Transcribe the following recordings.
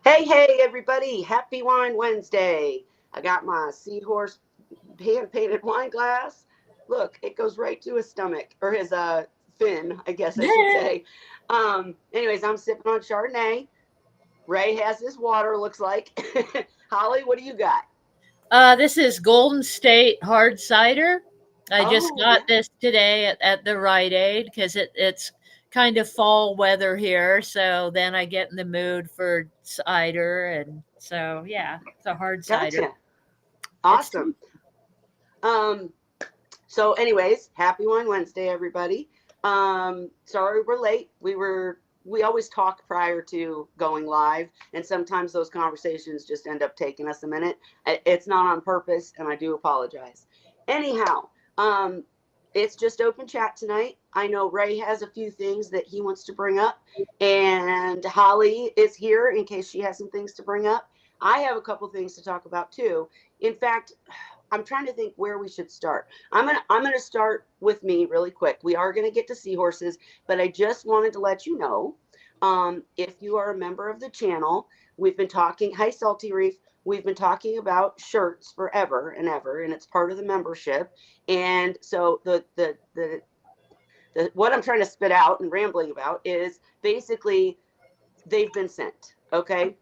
Hey, everybody. Happy Wine Wednesday. I got my Seahorse hand painted wine glass. Look, it goes right to his stomach or his fin, I guess I should say. Anyways, I'm sipping on Chardonnay. Ray has his water, looks like. Holly, what do you got? This is Golden State hard cider. I just Oh, yeah. got this today at the Rite Aid because it's kind of fall weather here. So then I get in the mood for cider. And so, yeah, it's a hard cider. Gotcha. It's Awesome. Um, anyways, happy Wine Wednesday, everybody. Sorry we're late. We always talk prior to going live, and sometimes those conversations just end up taking us a minute. It's not on purpose, and I do apologize. Anyhow, it's just open chat tonight. I know Ray has a few things that he wants to bring up, and Holly is here in case she has some things to bring up. I have a couple things to talk about too. In fact, I'm trying to think where we should start. I'm gonna start with me really quick. We are gonna get to seahorses, but I just wanted to let you know, if you are a member of the channel, we've been talking. Hi, Salty Reef. We've been talking about shirts forever and ever, and it's part of the membership. And so the what I'm trying to spit out and rambling about is basically they've been sent. Okay,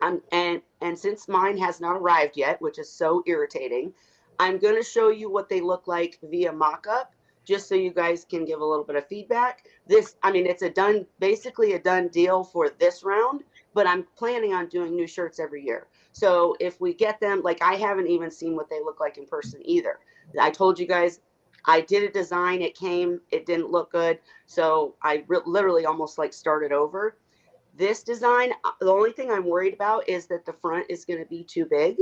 and since mine has not arrived yet, which is so irritating, I'm going to show you what they look like via mock-up, just so you guys can give a little bit of feedback. I mean, it's basically a done deal for this round, but I'm planning on doing new shirts every year. So if we get them, like I haven't even seen what they look like in person either. I told you guys I did a design, it didn't look good, so literally almost like started over. This design, the only thing I'm worried about is that the front is going to be too big.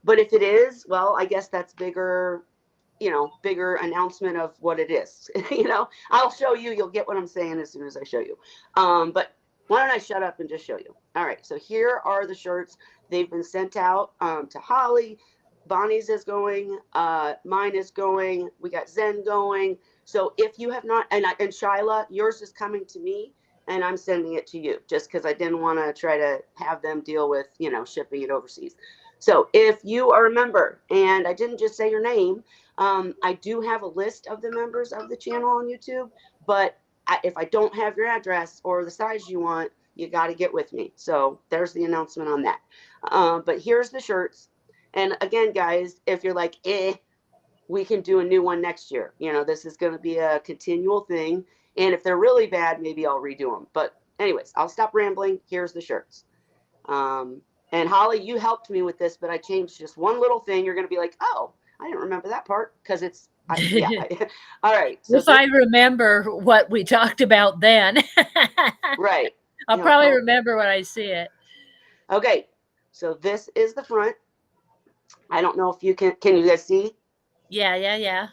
But if it is, well, I guess that's bigger announcement of what it is. I'll show you. You'll get what I'm saying as soon as I show you. But why don't I shut up and just show you? All right. So here are the shirts. They've been sent out to Holly. Bonnie's is going. Mine is going. We got Zen going. So if you have not, and Shyla, yours is coming to me and I'm sending it to you just because I didn't want to try to have them deal with, shipping it overseas. So if you are a member, and I didn't just say your name, I do have a list of the members of the channel on YouTube, but if I don't have your address or the size you want, you got to get with me. So there's the announcement on that. But here's the shirts. And again, guys, if you're like, we can do a new one next year. This is going to be a continual thing. And if they're really bad, maybe I'll redo them. But anyways, I'll stop rambling. Here's the shirts. And Holly, you helped me with this, but I changed just one little thing. You're going to be like, oh, I didn't remember that part because yeah. All right. So if I remember what we talked about then, right. I'll probably remember when I see it. Okay. So this is the front. I don't know if you can you guys see? Yeah.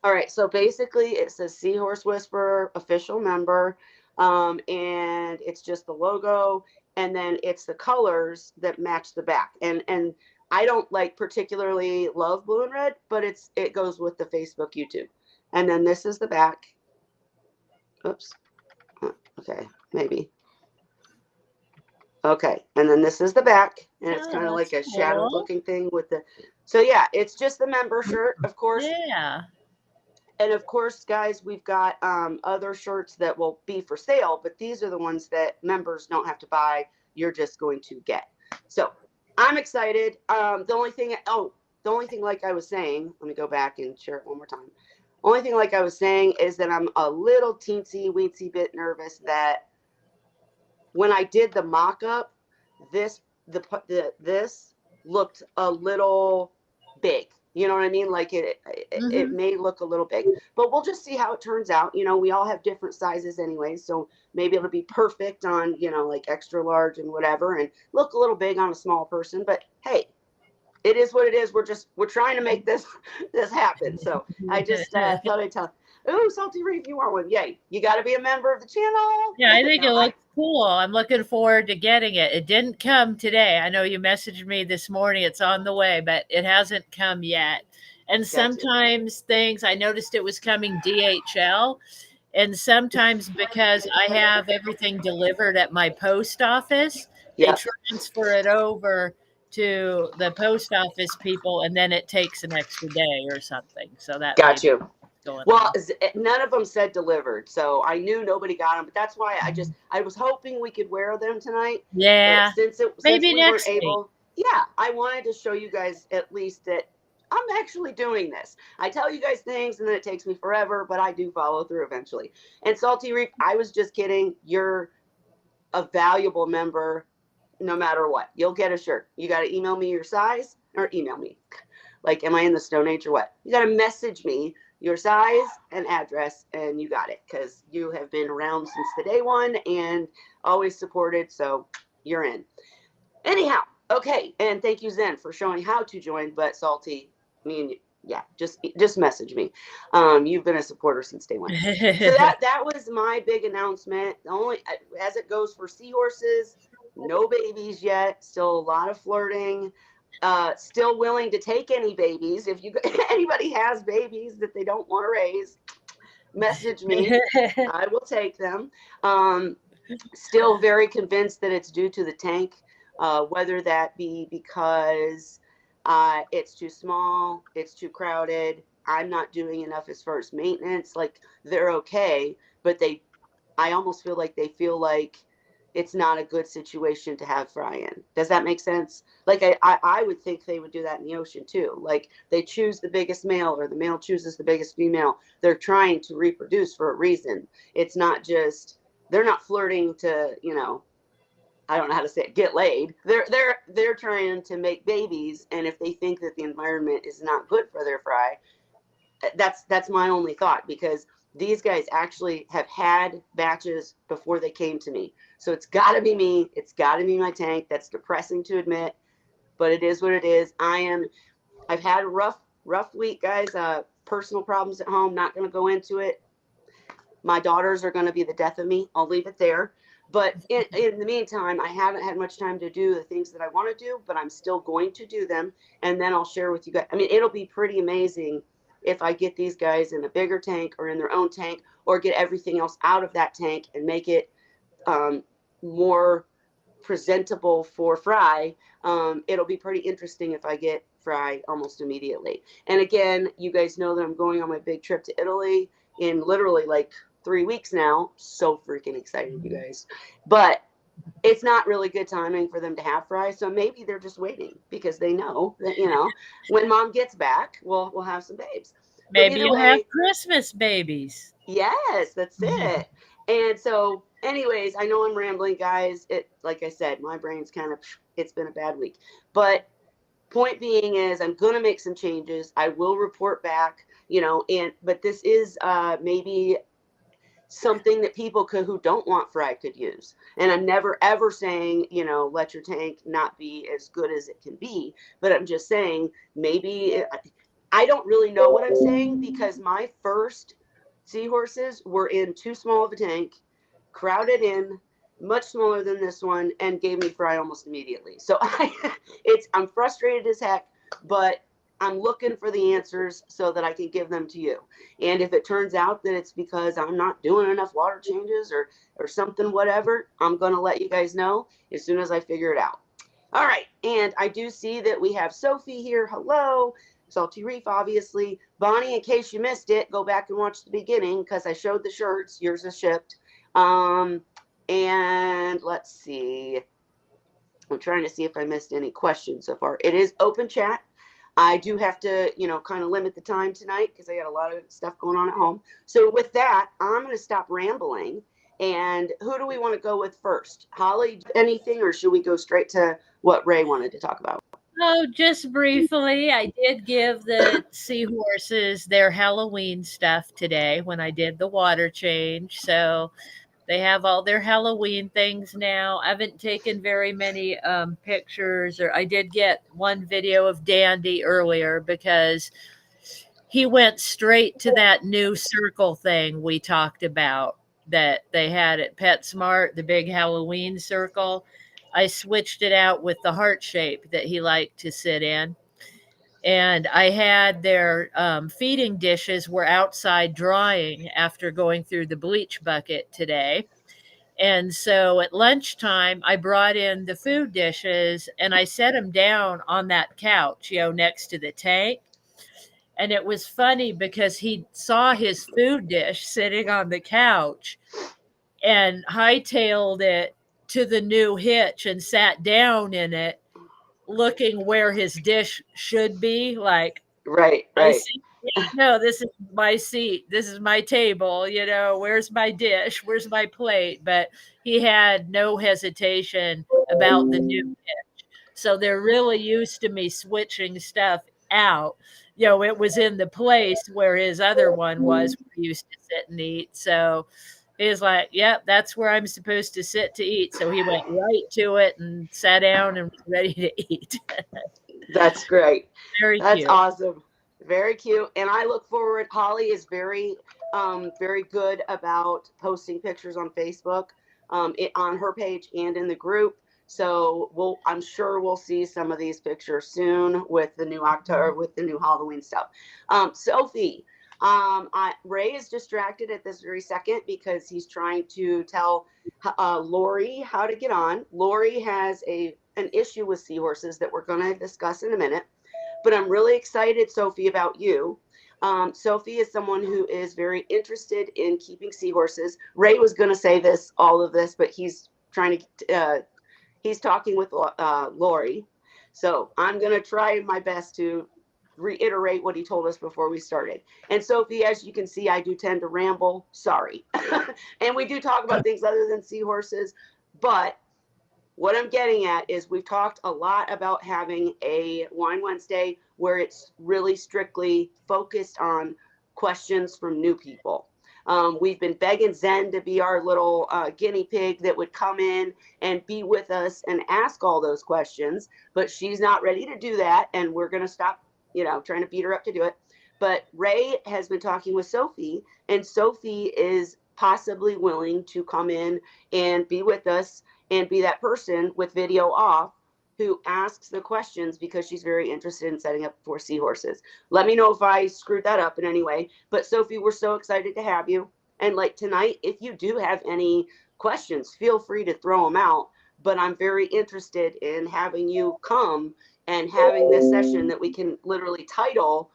All right. So basically it says Seahorse Whisperer official member. And it's just the logo, and then it's the colors that match the back. And I don't particularly love blue and red, but it goes with the Facebook, YouTube. And then this is the back. Oops. Okay, maybe. Okay, and then this is the back, and it's kind of like a shadowed looking thing with the. So yeah, it's just the member shirt, of course. Yeah. And of course, guys, we've got other shirts that will be for sale, but these are the ones that members don't have to buy. You're just going to get. So I'm excited. The only thing, like I was saying, let me go back and share it one more time. Only thing, like I was saying, is that I'm a little teensy weensy bit nervous that when I did the mock-up, this looked a little big. You know what I mean? Like it may look a little big, but we'll just see how it turns out. We all have different sizes anyway, so maybe it'll be perfect on, like extra large and whatever, and look a little big on a small person. But hey, it is what it is. We're trying to make this happen. So I just thought I'd tell. Ooh, Salty Reef, you want one? Yay! You got to be a member of the channel. Yeah, I think it looks cool. I'm looking forward to getting it. It didn't come today. I know you messaged me this morning. It's on the way, but it hasn't come yet. And sometimes I noticed it was coming DHL. And sometimes because I have everything delivered at my post office, they Yep. transfer it over to the post office people, and then it takes an extra day or something. So that may Got be you. what's going Well, on. none of them said delivered, so I knew nobody got them. But that's why I was hoping we could wear them tonight. But Yeah, since maybe we weren't next week. able, yeah, I wanted to show you guys at least that I'm actually doing this. I tell you guys things and then it takes me forever, but I do follow through eventually. And Salty Reef, I was just kidding. You're a valuable member no matter what. You'll get a shirt. You got to email me your size or email me. Like, am I in the Stone Age or what? You got to message me your size and address, and you got it because you have been around since the day one and always supported. So you're in. Anyhow, okay. And thank you, Zen, for showing how to join. But Salty, me and you, yeah, just message me. You've been a supporter since day one. So that was my big announcement. Only as it goes for Seahorses, no babies yet. Still a lot of flirting. Still willing to take any babies. If you anybody has babies that they don't want to raise, message me. I will take them. Um, Still very convinced that it's due to the tank, whether that be because it's too small, it's too crowded. I'm not doing enough as far as maintenance. Like they're okay, but I almost feel like they feel like it's not a good situation to have fry in. Does that make sense? Like I would think they would do that in the ocean too. Like they choose the biggest male or the male chooses the biggest female. They're trying to reproduce for a reason. It's not just they're not flirting to, I don't know how to say it, get laid. They're trying to make babies, and if they think that the environment is not good for their fry, that's my only thought because these guys actually have had batches before they came to me. So it's got to be me. It's got to be my tank. That's depressing to admit, but it is what it is. I've had a rough week, guys. Personal problems at home. Not going to go into it. My daughters are going to be the death of me. I'll leave it there. But in the meantime, I haven't had much time to do the things that I want to do, but I'm still going to do them. And then I'll share with you guys. I mean, it'll be pretty amazing if I get these guys in a bigger tank or in their own tank or get everything else out of that tank and make it more presentable for fry. It'll be pretty interesting if I get fry almost immediately. And again, you guys know that I'm going on my big trip to Italy in literally like 3 weeks now. So freaking excited, you guys. But it's not really good timing for them to have fry. So maybe they're just waiting because they know that, when mom gets back, we'll have some babes. But Maybe either you'll have way, Christmas babies. yes, that's it. And so, anyways, I know I'm rambling, guys. It, like I said, my brain's kind of, it's been a bad week. But point being is, I'm gonna make some changes. I will report back, but this is maybe something that people who don't want fry could use. And I'm never ever saying, let your tank not be as good as it can be. But I'm just saying maybe I don't really know what I'm saying because my first seahorses were in too small of a tank, crowded in, much smaller than this one, and gave me fry almost immediately. So I'm frustrated as heck, but I'm looking for the answers so that I can give them to you. And if it turns out that it's because I'm not doing enough water changes or something, whatever, I'm gonna let you guys know as soon as I figure it out. All right, and I do see that we have Sophie here. Hello. Salty Reef, obviously. Bonnie, in case you missed it, go back and watch the beginning because I showed the shirts. Yours is shipped. And let's see. I'm trying to see if I missed any questions so far. It is open chat. I do have to, kind of limit the time tonight because I got a lot of stuff going on at home. So with that, I'm going to stop rambling. And who do we want to go with first? Holly, anything, or should we go straight to what Ray wanted to talk about? Oh, just briefly, I did give the seahorses their Halloween stuff today when I did the water change. So they have all their Halloween things now. I haven't taken very many pictures, or I did get one video of Dandy earlier because he went straight to that new circle thing we talked about that they had at PetSmart, the big Halloween circle. I switched it out with the heart shape that he liked to sit in. And I had their feeding dishes were outside drying after going through the bleach bucket today. And so at lunchtime, I brought in the food dishes and I set them down on that couch, next to the tank. And it was funny because he saw his food dish sitting on the couch and hightailed it to the new hitch and sat down in it, looking where his dish should be. Like, Right, I right. see. No, this is my seat. This is my table. Where's my dish? Where's my plate? But he had no hesitation about the new dish. So they're really used to me switching stuff out. It was in the place where his other one was where he used to sit and eat. So he was like, yep, that's where I'm supposed to sit to eat. So he went right to it and sat down and was ready to eat. That's great. Very That's cute. awesome. Very cute. And I look forward. Holly is very good about posting pictures on Facebook, on her page and in the group. So I'm sure we'll see some of these pictures soon with the new October, with the new Halloween stuff. Sophie, Ray is distracted at this very second because he's trying to tell Lori how to get on. Lori has an issue with seahorses that we're going to discuss in a minute. But I'm really excited, Sophie, about you. Sophie is someone who is very interested in keeping seahorses. Ray was going to say all of this, but he's he's talking with Lori. So I'm going to try my best to reiterate what he told us before we started. And Sophie, as you can see, I do tend to ramble. Sorry. And we do talk about things other than seahorses, but what I'm getting at is we've talked a lot about having a Wine Wednesday where it's really strictly focused on questions from new people. We've been begging Zen to be our little guinea pig that would come in and be with us and ask all those questions, but she's not ready to do that. And we're going to stop, trying to beat her up to do it. But Ray has been talking with Sophie, and Sophie is possibly willing to come in and be with us and be that person with video off who asks the questions because she's very interested in setting up for seahorses. Let me know if I screwed that up in any way. But Sophie, we're so excited to have you. And like tonight, if you do have any questions, feel free to throw them out. But I'm very interested in having you come and having this session that we can literally title,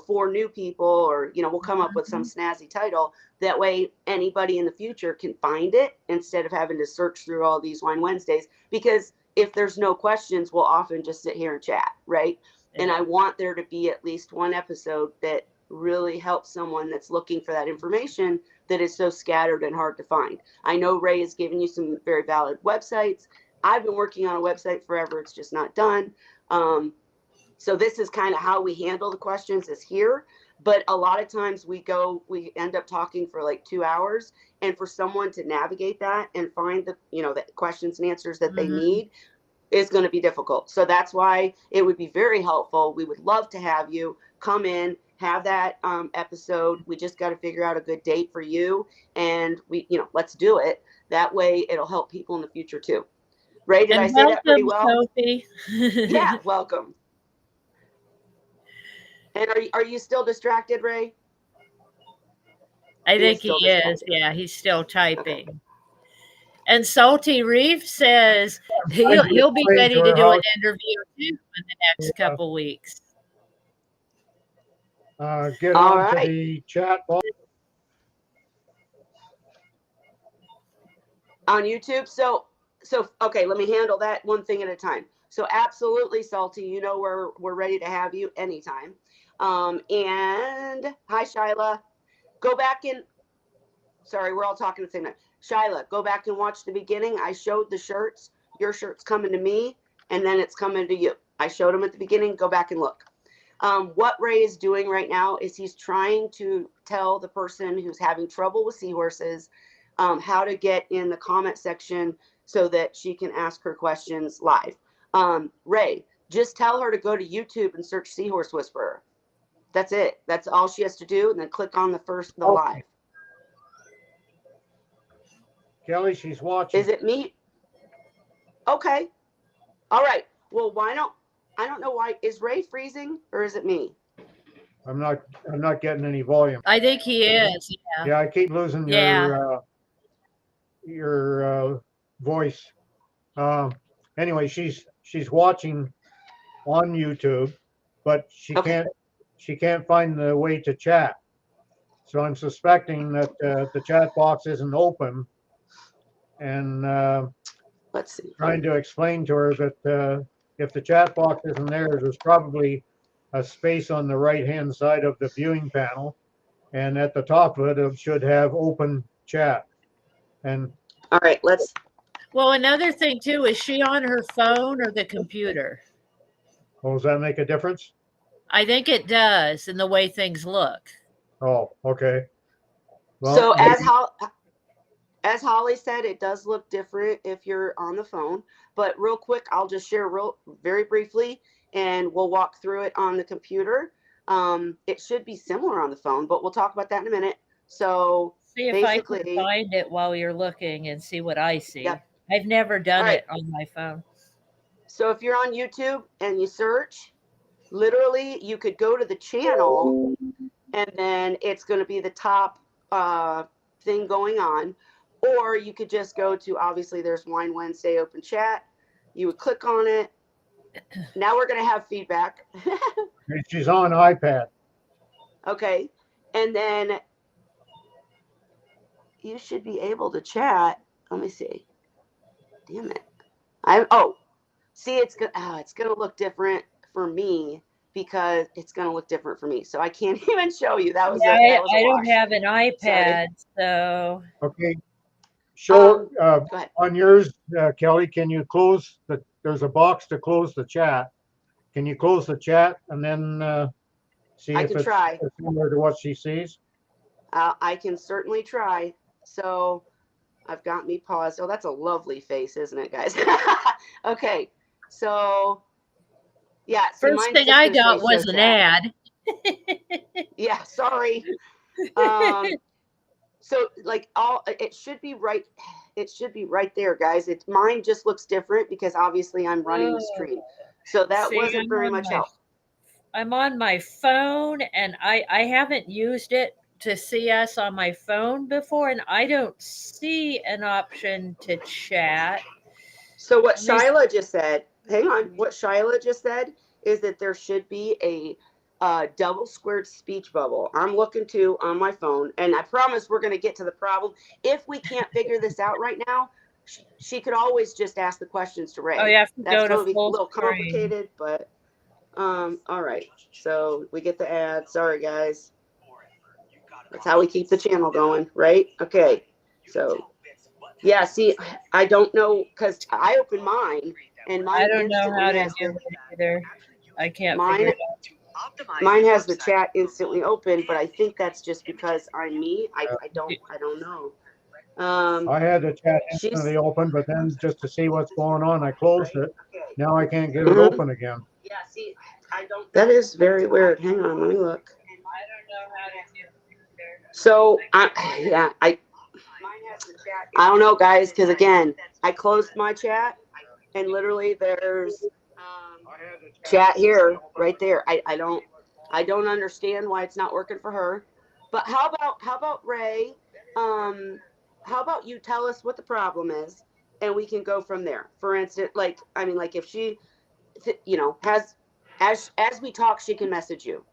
for new people, or, we'll come up with some snazzy title. That way anybody in the future can find it instead of having to search through all these Wine Wednesdays. Because if there's no questions, we'll often just sit here and chat, right? Yeah. And I want there to be at least one episode that really helps someone that's looking for that information that is so scattered and hard to find. I know Ray has given you some very valid websites. I've been working on a website forever. It's just not done. So this is kind of how we handle the questions is here. But a lot of times we end up talking for like 2 hours, and for someone to navigate that and find the questions and answers that they need is going to be difficult. So that's why it would be very helpful. We would love to have you come in, have that episode. We just got to figure out a good date for you, and let's do it. That way it'll help people in the future too. Ray, did I say that pretty well? Sophie. Yeah, welcome. And are you still distracted, Ray? I think he is. Yeah, he's still typing. Okay. And Salty Reef says he'll be ready to do an interview too in the next couple weeks. Get on to the chat box. On YouTube. So okay, let me handle that one thing at a time. So absolutely, Salty, we're ready to have you anytime. And hi, Shyla. Go back and sorry, we're all talking at the same time. Shyla, go back and watch the beginning. I showed the shirts. Your shirt's coming to me, and then it's coming to you. I showed them at the beginning. Go back and look. What Ray is doing right now is he's trying to tell the person who's having trouble with seahorses how to get in the comment section so that she can ask her questions live. Ray, just tell her to go to YouTube and search Seahorse Whisperer. That's it. That's all she has to do, and then click on the live. Kelly, she's watching. Is it me? Okay. All right. Well, I don't know why. Is Ray freezing or is it me? I'm not getting any volume. I think he is. Yeah, I keep losing your your voice. Anyway, she's watching on YouTube, but Okay. she can't find the way to chat. So I'm suspecting that the chat box isn't open, and Let's see. trying to explain to her that if the chat box isn't there, there's probably a space on the right-hand side of the viewing panel, and at the top of it should have open chat. And All right, let's. Well, another thing too, is she on her phone or the computer? oh, does that make a difference? I think it does in the way things look. Oh, okay. Well, So maybe, as Holly said, it does look different if you're on the phone. But real quick, I'll just share very briefly, and we'll walk through it on the computer. It should be similar on the phone, but we'll talk about that in a minute. So See if I can basically, find it while you're looking and see what I see. yep. I've never All done right. it on my phone. So if you're on YouTube and you search, literally you could go to the channel, and then it's going to be the top thing going on. Or you could just go to, obviously there's Wine Wednesday open chat. You would click on it. Now we're going to have feedback. she's on iPad. Okay. And then you should be able to chat. Let me see. Damn it. See, it's going to look different for me because it's going to look different for me. So I can't even show you. That was Yeah, a I don't wash. have an iPad, Sorry. so Okay. Show Go ahead. on yours, Kelly. Can you close the? There's a box to close the chat. Can you close the chat and then see I if can it's try. similar to what she sees? I can certainly try. So I've got me paused. Oh, that's a lovely face, isn't it, guys? Okay. So yeah, see, first mine's thing just I gonna say got show was an chat. ad. Yeah, sorry. So like it should be right. It should be right there, guys. Mine just looks different because obviously I'm running the stream. So that See, wasn't very much help. I'm on my phone, and I haven't used it to see us on my phone before, and I don't see an option to chat. So what Shyla just said, hang on, what Shyla just said is that there should be a double squared speech bubble. I'm looking to on my phone, and I promise we're going to get to the problem. If we can't figure this out right now, she could always just ask the questions to Ray. Oh, you have to That's go to going to be a full little screen. complicated, but all right. So we get the ad. Sorry, guys. That's how we keep the channel going, right? Okay. So yeah, see, I don't know because I opened mine and I mine don't know how instantly to has do it either. I can't mine. figure it out. Mine has the chat instantly open, but I think that's just because I'm me. I don't know. I had the chat She's instantly open, but then just to see what's going on, I closed it. Now I can't get it Mhm. open again. Yeah, see, I don't. That is very weird. Hang on, let me look. I don't know how to do it either. So I don't know, guys, because again, I closed my chat and literally there's chat here, right there. I don't understand why it's not working for her. But how about Ray? How about you tell us what the problem is, and we can go from there. For instance, like if she, has as we talk, she can message you,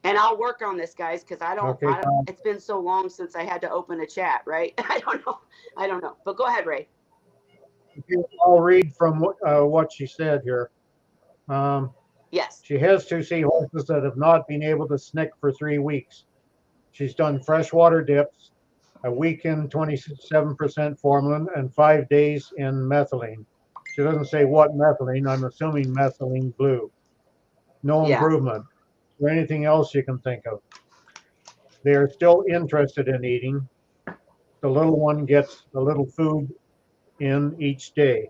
and I'll work on this, guys, because I don't. Okay, It's been so long since I had to open a chat, right? I don't know. But go ahead, Ray. I'll read from what she said here. Yes. She has 2 seahorses that have not been able to snick for 3 weeks. She's done freshwater dips, a week in 27% formalin, and 5 days in methylene. She doesn't say what methylene. I'm assuming methylene blue. No Yeah. improvement. Is there anything else you can think of? They are still interested in eating. The little one gets a little food in each day.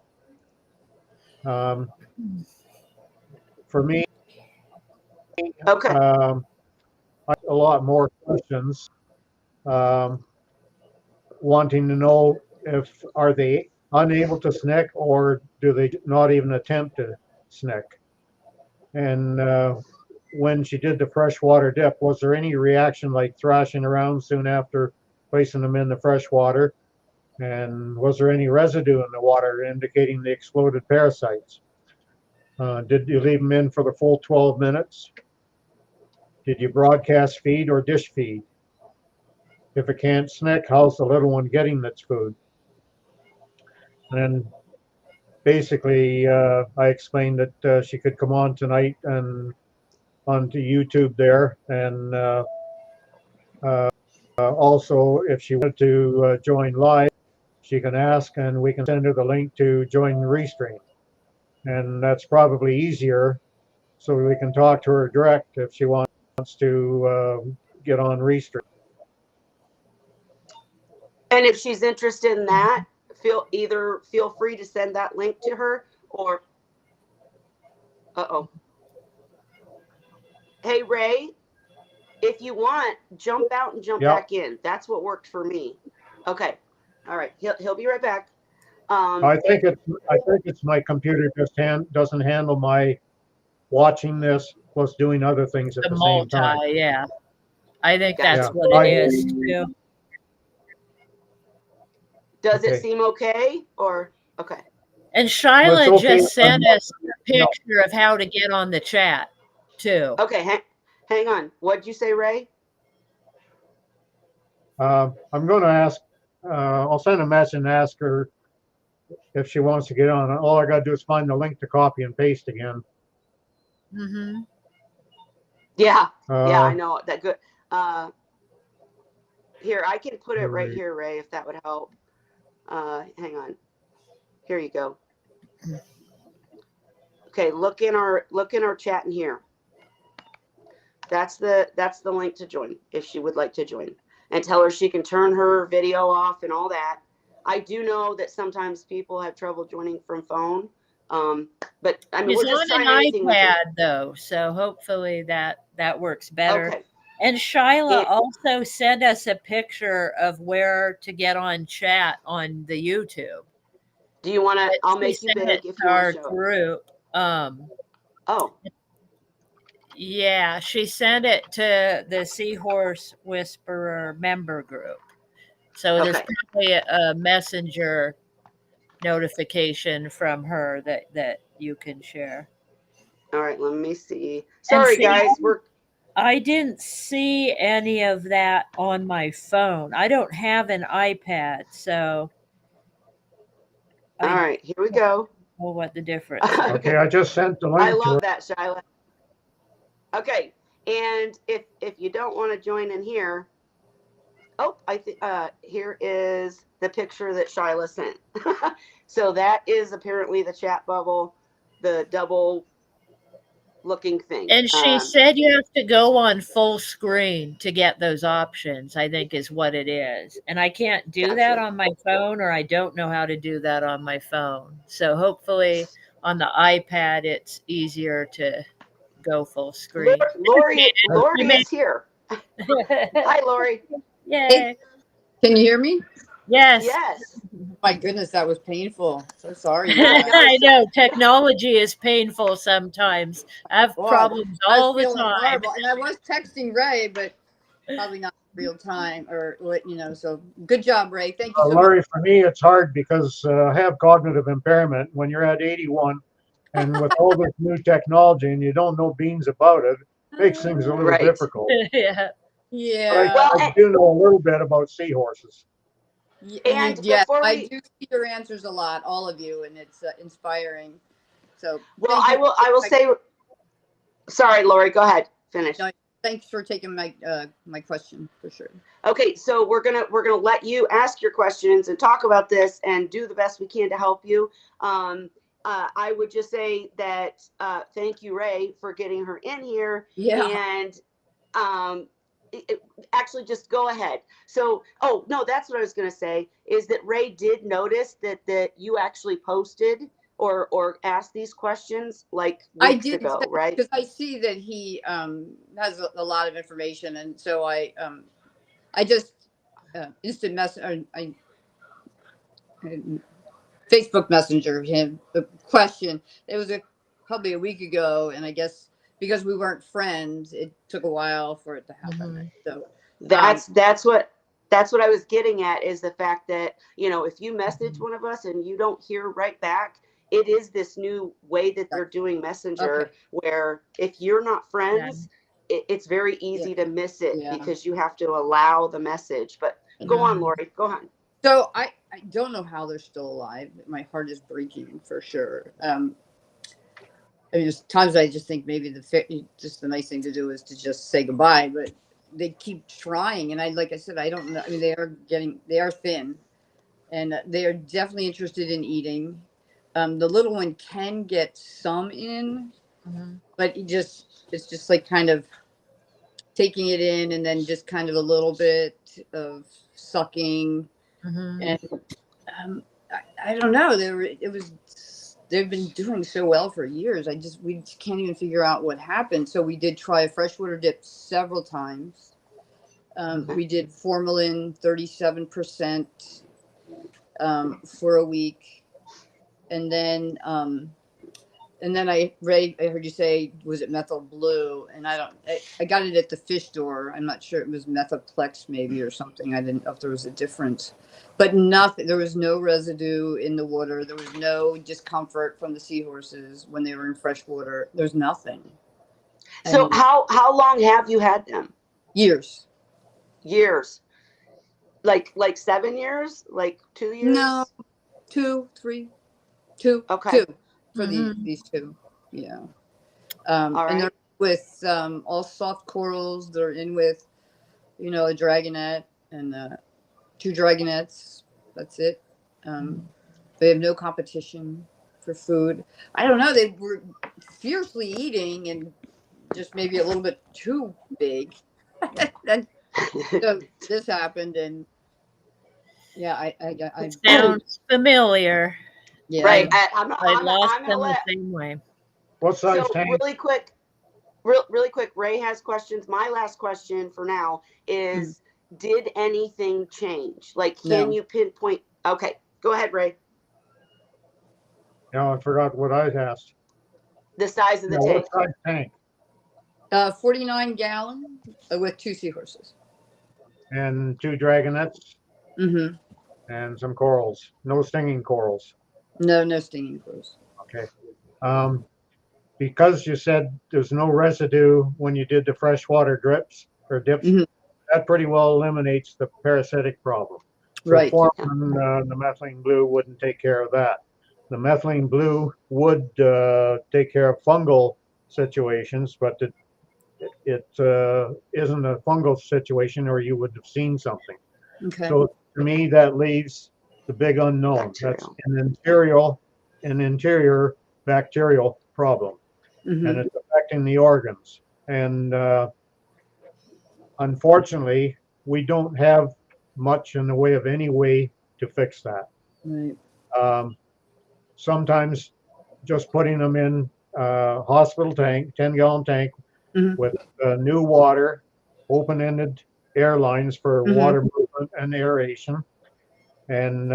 For me, Okay. I have a lot more questions, wanting to know if are they unable to snick or do they not even attempt to snick? And when she did the freshwater dip, was there any reaction like thrashing around soon after placing them in the fresh water. And was there any residue in the water indicating the exploded parasites? Did you leave them in for the full 12 minutes? Did you broadcast feed or dish feed? If it can't snick, how's the little one getting its food? And then basically, I explained that she could come on tonight and onto YouTube there. And also, if she wanted to join live, she can ask and we can send her the link to join the restream. And that's probably easier, so we can talk to her direct if she wants to get on restream. And if she's interested in that, feel free to send that link to her, or hey Ray, if you want, jump out and jump back in. That's what worked for me. Okay, all right, he'll be right back. I think it's my computer just doesn't handle my watching this plus doing other things at the same time. Yeah, I think that's what it is too. Does it seem okay, or okay? And Shyla just sent us a picture of how to get on the chat too. Okay, hang on. What'd you say, Ray? I'm going to ask. I'll send a message and ask her if she wants to get on. All I got to do is find the link to copy and paste again. Mm-hmm. Yeah, I know that good. Here, I can put it right here, Ray, if that would help. Hang on. Here you go. Okay, look in our chat in here. That's the link to join if she would like to join, and tell her she can turn her video off and all that. I do know that sometimes people have trouble joining from phone, but I mean, we're just on trying an iPad though, so hopefully that works better. Okay. And Shyla also sent us a picture of where to get on chat on the YouTube. Do you want to? I'll make you big if you want to show group. Yeah, she sent it to the Seahorse Whisperer member group. So there's probably a messenger notification from her that you can share. All right, let me see. Sorry, guys. I didn't see any of that on my phone. I don't have an iPad, so. All right, here we go. Well, what the difference? Okay, I just sent the link. I love that, Shyla. Okay, and if you don't want to join in here, I think here is the picture that Shyla sent. So that is apparently the chat bubble, the double looking thing. And she said you have to go on full screen to get those options, I think is what it is. And I can't do that on my phone, or I don't know how to do that on my phone. So hopefully on the iPad, it's easier to go full screen. Lori is here. Hi, Lori. Yay. Hey, can you hear me? Yes. Yes. My goodness, that was painful. So sorry. I know technology is painful sometimes. I have problems all the time. Horrible. And I was texting Ray, but probably not real time or so good job, Ray. Thank you so Lori, much. for me, it's hard because I have cognitive impairment. When you're at 81 and with all this new technology and you don't know beans about it, makes things a little difficult. Yeah. I do know a little bit about seahorses. And I do see your answers a lot, all of you, and it's inspiring. So, well, I will say. Sorry, Lori, go ahead. Finish. No, thanks for taking my my question for sure. Okay, so we're gonna let you ask your questions and talk about this and do the best we can to help you. I would just say that thank you, Ray, for getting her in here. Yeah. And actually just go ahead. So, no, that's what I was going to say is that Ray did notice that you actually posted or asked these questions like weeks ago, right? Because I see that he has a lot of information, and so I just instant message, Facebook Messenger him the question. It was probably a week ago, and I guess because we weren't friends, it took a while for it to happen. So that's what That's what I was getting at, is the fact that, if you message one of us and you don't hear right back, it is this new way that they're doing Messenger, Okay. where if you're not friends, it's very easy to miss it because you have to allow the message. But go on, Lori, go on. So I don't know how they're still alive. My heart is breaking for sure. There's times I just think maybe the nice thing to do is to just say goodbye, but they keep trying. And like I said, I don't know. I mean, they are thin, and they are definitely interested in eating. The little one can get some in, but it's just like kind of taking it in, and then just kind of a little bit of sucking. And I don't know. They've been doing so well for years. We just can't even figure out what happened. So we did try a freshwater dip several times. We did formalin 37% for a week, and then Ray, I heard you say, was it methyl blue? And I got it at the fish store. I'm not sure, it was methoplex maybe or something. I didn't know if there was a difference, but nothing. There was no residue in the water. There was no discomfort from the seahorses when they were in fresh water. There's nothing. So how long have you had them? Years. Like 7 years? Like 2 years? No, 2, 3, 2. Okay. 2 for these two. Yeah. All right. And they're with all soft corals. They're in with, a dragonette and 2 dragonettes. That's it. They have no competition for food. I don't know. They were fiercely eating and just maybe a little bit too big. So this happened, and I sounds familiar. Yeah, right. I lost I'm them the same way. What size so tank? really quick, Ray has questions. My last question for now is, did anything change? Like, can you pinpoint? Okay, go ahead, Ray. No, I forgot what I asked. The size of the tank. What size tank? 49-gallon with 2 seahorses. And 2 dragonettes? And some corals. No stinging corals. No stinging corals. Okay. Because you said there's no residue when you did the freshwater dips, that pretty well eliminates the parasitic problem. So right. Formalin, the methylene blue wouldn't take care of that. The methylene blue would take care of fungal situations, but it isn't a fungal situation, or you would have seen something. Okay. So to me, that leaves the big unknown. That's an interior bacterial problem, and it's affecting the organs. And unfortunately, we don't have much in the way of any way to fix that. Right. Sometimes just putting them in a hospital tank, 10-gallon tank, with new water, open-ended air lines for water movement and aeration, and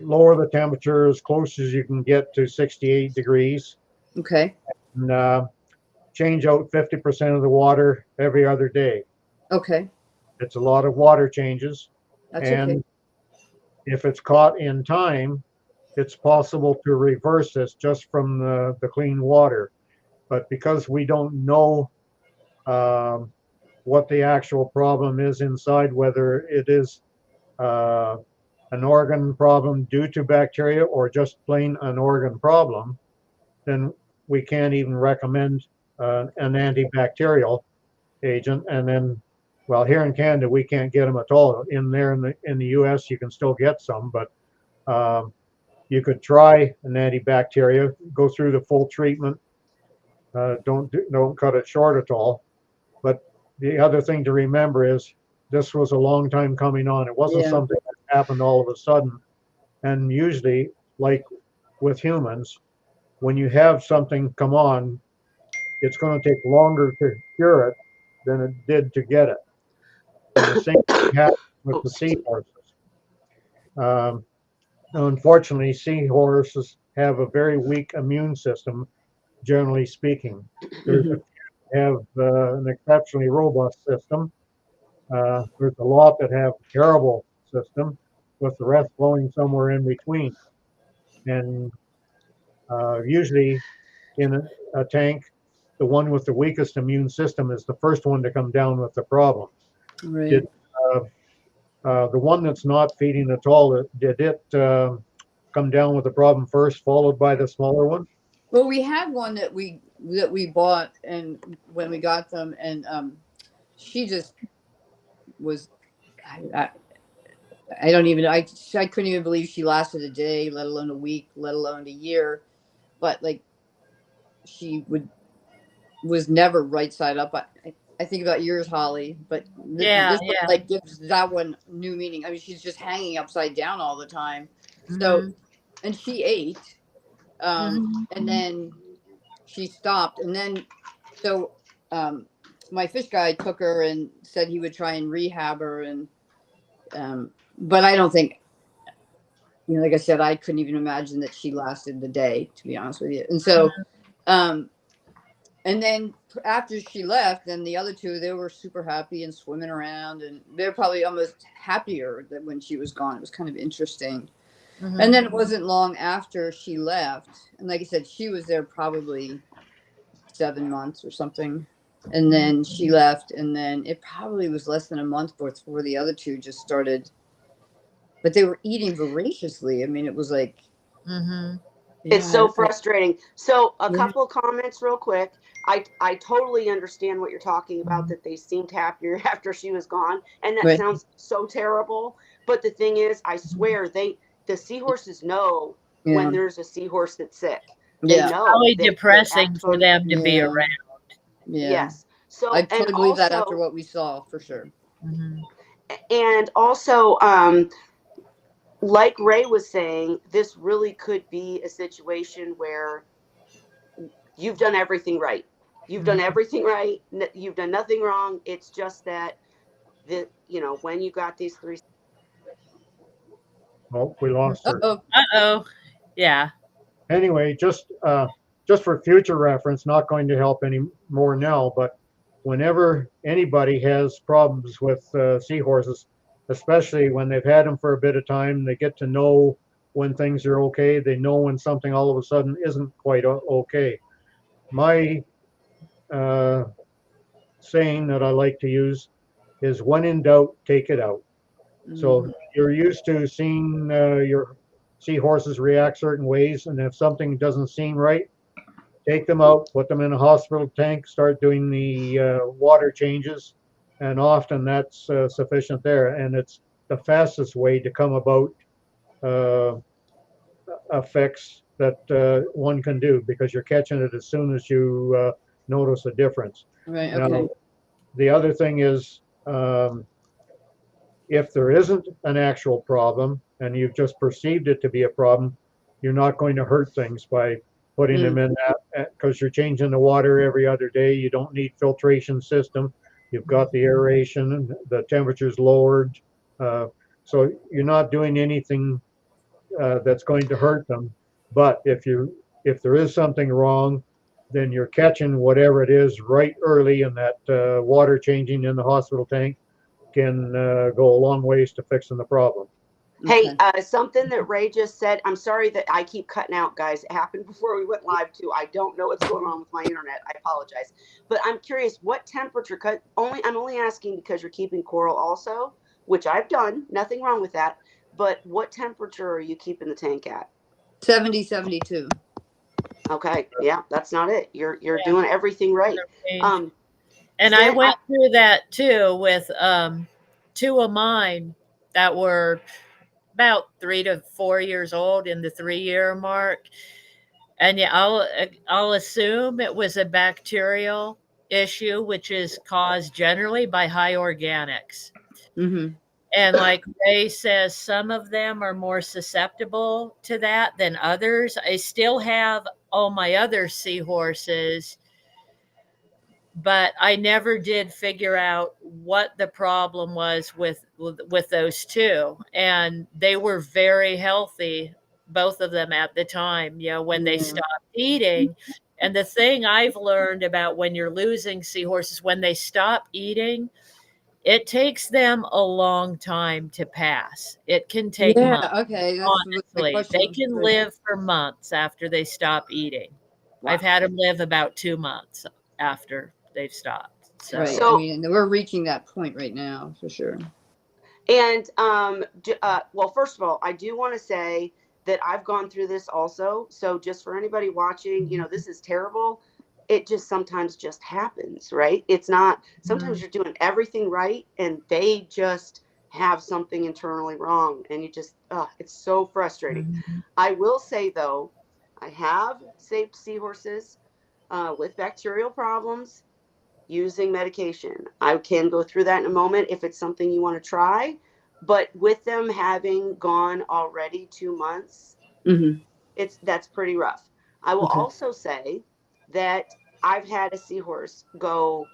lower the temperature as close as you can get to 68 degrees. Okay. And change out 50% of the water every other day. Okay. It's a lot of water changes. That's and okay. if it's caught in time, it's possible to reverse this just from the clean water. But because we don't know what the actual problem is inside, whether it is an organ problem due to bacteria or just plain an organ problem, then we can't even recommend an antibacterial agent. And then, well, here in Canada, we can't get them at all. In the US, you can still get some, but you could try an antibacteria, go through the full treatment. Don't cut it short at all. But the other thing to remember is this was a long time coming on. It wasn't something that happened all of a sudden. And usually, like with humans, when you have something come on, it's going to take longer to cure it than it did to get it. And the same thing happens with the seahorses. Unfortunately, seahorses have a very weak immune system, generally speaking. There's a few have an exceptionally robust system, There's a lot that have terrible system, with the rest flowing somewhere in between. And usually in a tank, the one with the weakest immune system is the first one to come down with the problem. Right. Did the one that's not feeding at all, did it come down with the problem first, followed by the smaller one? Well, we had one that we bought, and when we got them, and she just was. I, I don't even. I couldn't even believe she lasted a day, let alone a week, let alone a year. But like, she was never right side up. I think about yours, Holly, but Yeah, this one, yeah. like, gives that one new meaning. I mean, she's just hanging upside down all the time. So, Mhm. and she ate, Mhm. and then she stopped, and then so my fish guy took her and said he would try and rehab her, and but I don't think, like I said, I couldn't even imagine that she lasted the day, to be honest with you. And so um and then after she left, then the other two, they were super happy and swimming around, and they're probably almost happier that when she was gone. It was kind of interesting. And then it wasn't long after she left, and like I said, she was there probably 7 months or something, and then she left, and then it probably was less than a month before the other two just started, but they were eating voraciously. I mean, it was like, Mhm. It's yeah, so frustrating. So a yeah, couple comments real quick. I totally understand what you're talking about, that they seemed happier after she was gone. And that right, sounds so terrible. But the thing is, I swear the seahorses know when yeah, there's a seahorse that's sick. They yeah, know Probably that depressing for actually, them to be yeah, around. yeah. yes. I So totally believe that after what we saw, for sure. Mhm. and also like Ray was saying, this really could be a situation where you've done everything right. You've done Mhm. everything right. You've done nothing wrong. It's just that when you got these three. Oh, we lost her. Oh, Uh-oh. Yeah. Anyway, just for future reference, not going to help any more now, but whenever anybody has problems with seahorses, especially when they've had them for a bit of time, they get to know when things are okay. They know when something all of a sudden isn't quite okay. My uh, saying that I like to use is, when in doubt, take it out. So mhm, you're used to seeing your seahorses react certain ways, and if something doesn't seem right, take them out, put them in a hospital tank, start doing the water changes, and often that's sufficient there. And it's the fastest way to come about uh, a fix that one can do, because you're catching it as soon as you notice a difference. right, Now, okay, the other thing is, if there isn't an actual problem and you've just perceived it to be a problem, you're not going to hurt things by putting them mm, in that, because you're changing the water every other day. You don't need filtration system. You've got the aeration, the temperature's lowered. Uh, so you're not doing anything that's going to hurt them. But if there is something wrong, then you're catching whatever it is right early, and that water changing in the hospital tank can go a long ways to fixing the problem. Hey, okay. something that Ray just said. I'm sorry that I keep cutting out, guys. It happened before we went live too. I don't know what's going on with my internet. I apologize. But I'm curious, what temperature? I'm only asking because you're keeping coral also, which I've done. Nothing wrong with that. But what temperature are you keeping the tank at? 70, 72. Okay, yeah, that's not it. You're Yeah. doing everything right. Range. Um, And I then went through that too with two of mine that were about 3 to 4 years old in the 3 year mark. And yeah, I'll assume it was a bacterial issue, which is caused generally by high organics. Mm-hmm. And like Ray says, some of them are more susceptible to that than others. I still have all my other seahorses, but I never did figure out what the problem was with those two. And they were very healthy, both of them at the time, when they Yeah. stopped eating. And the thing I've learned about when you're losing seahorses, when they stop eating, it takes them a long time to pass. It can take Yeah. months. Okay. That's what my Honestly, they question. can Right. live for months after they stop eating. Wow. I've had them live about 2 months after they've stopped. So, Right. I So mean, we're reaching that point right now for sure. and well, first of all, I do want to say that I've gone through this also. So just for anybody watching, this is terrible. It just sometimes just happens, right? It's not, sometimes you're doing everything right and they just have something internally wrong and you just, it's so frustrating. I will say though, I have saved seahorses with bacterial problems using medication. I can go through that in a moment if it's something you want to try. But with them having gone already 2 months, Mm-hmm. that's pretty rough. I will Okay. also say that I've had a seahorse go,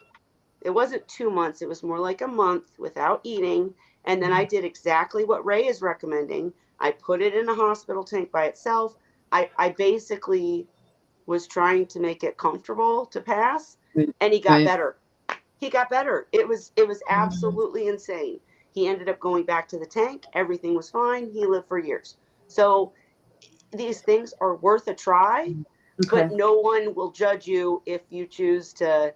it wasn't 2 months, it was more like a month without eating. And then I did exactly what Ray is recommending. I put it in a hospital tank by itself. I basically was trying to make it comfortable to pass, and he got Right. better. He got better. It was absolutely insane. He ended up going back to the tank. Everything was fine. He lived for years. So these things are worth a try, Okay. but no one will judge you if you choose to,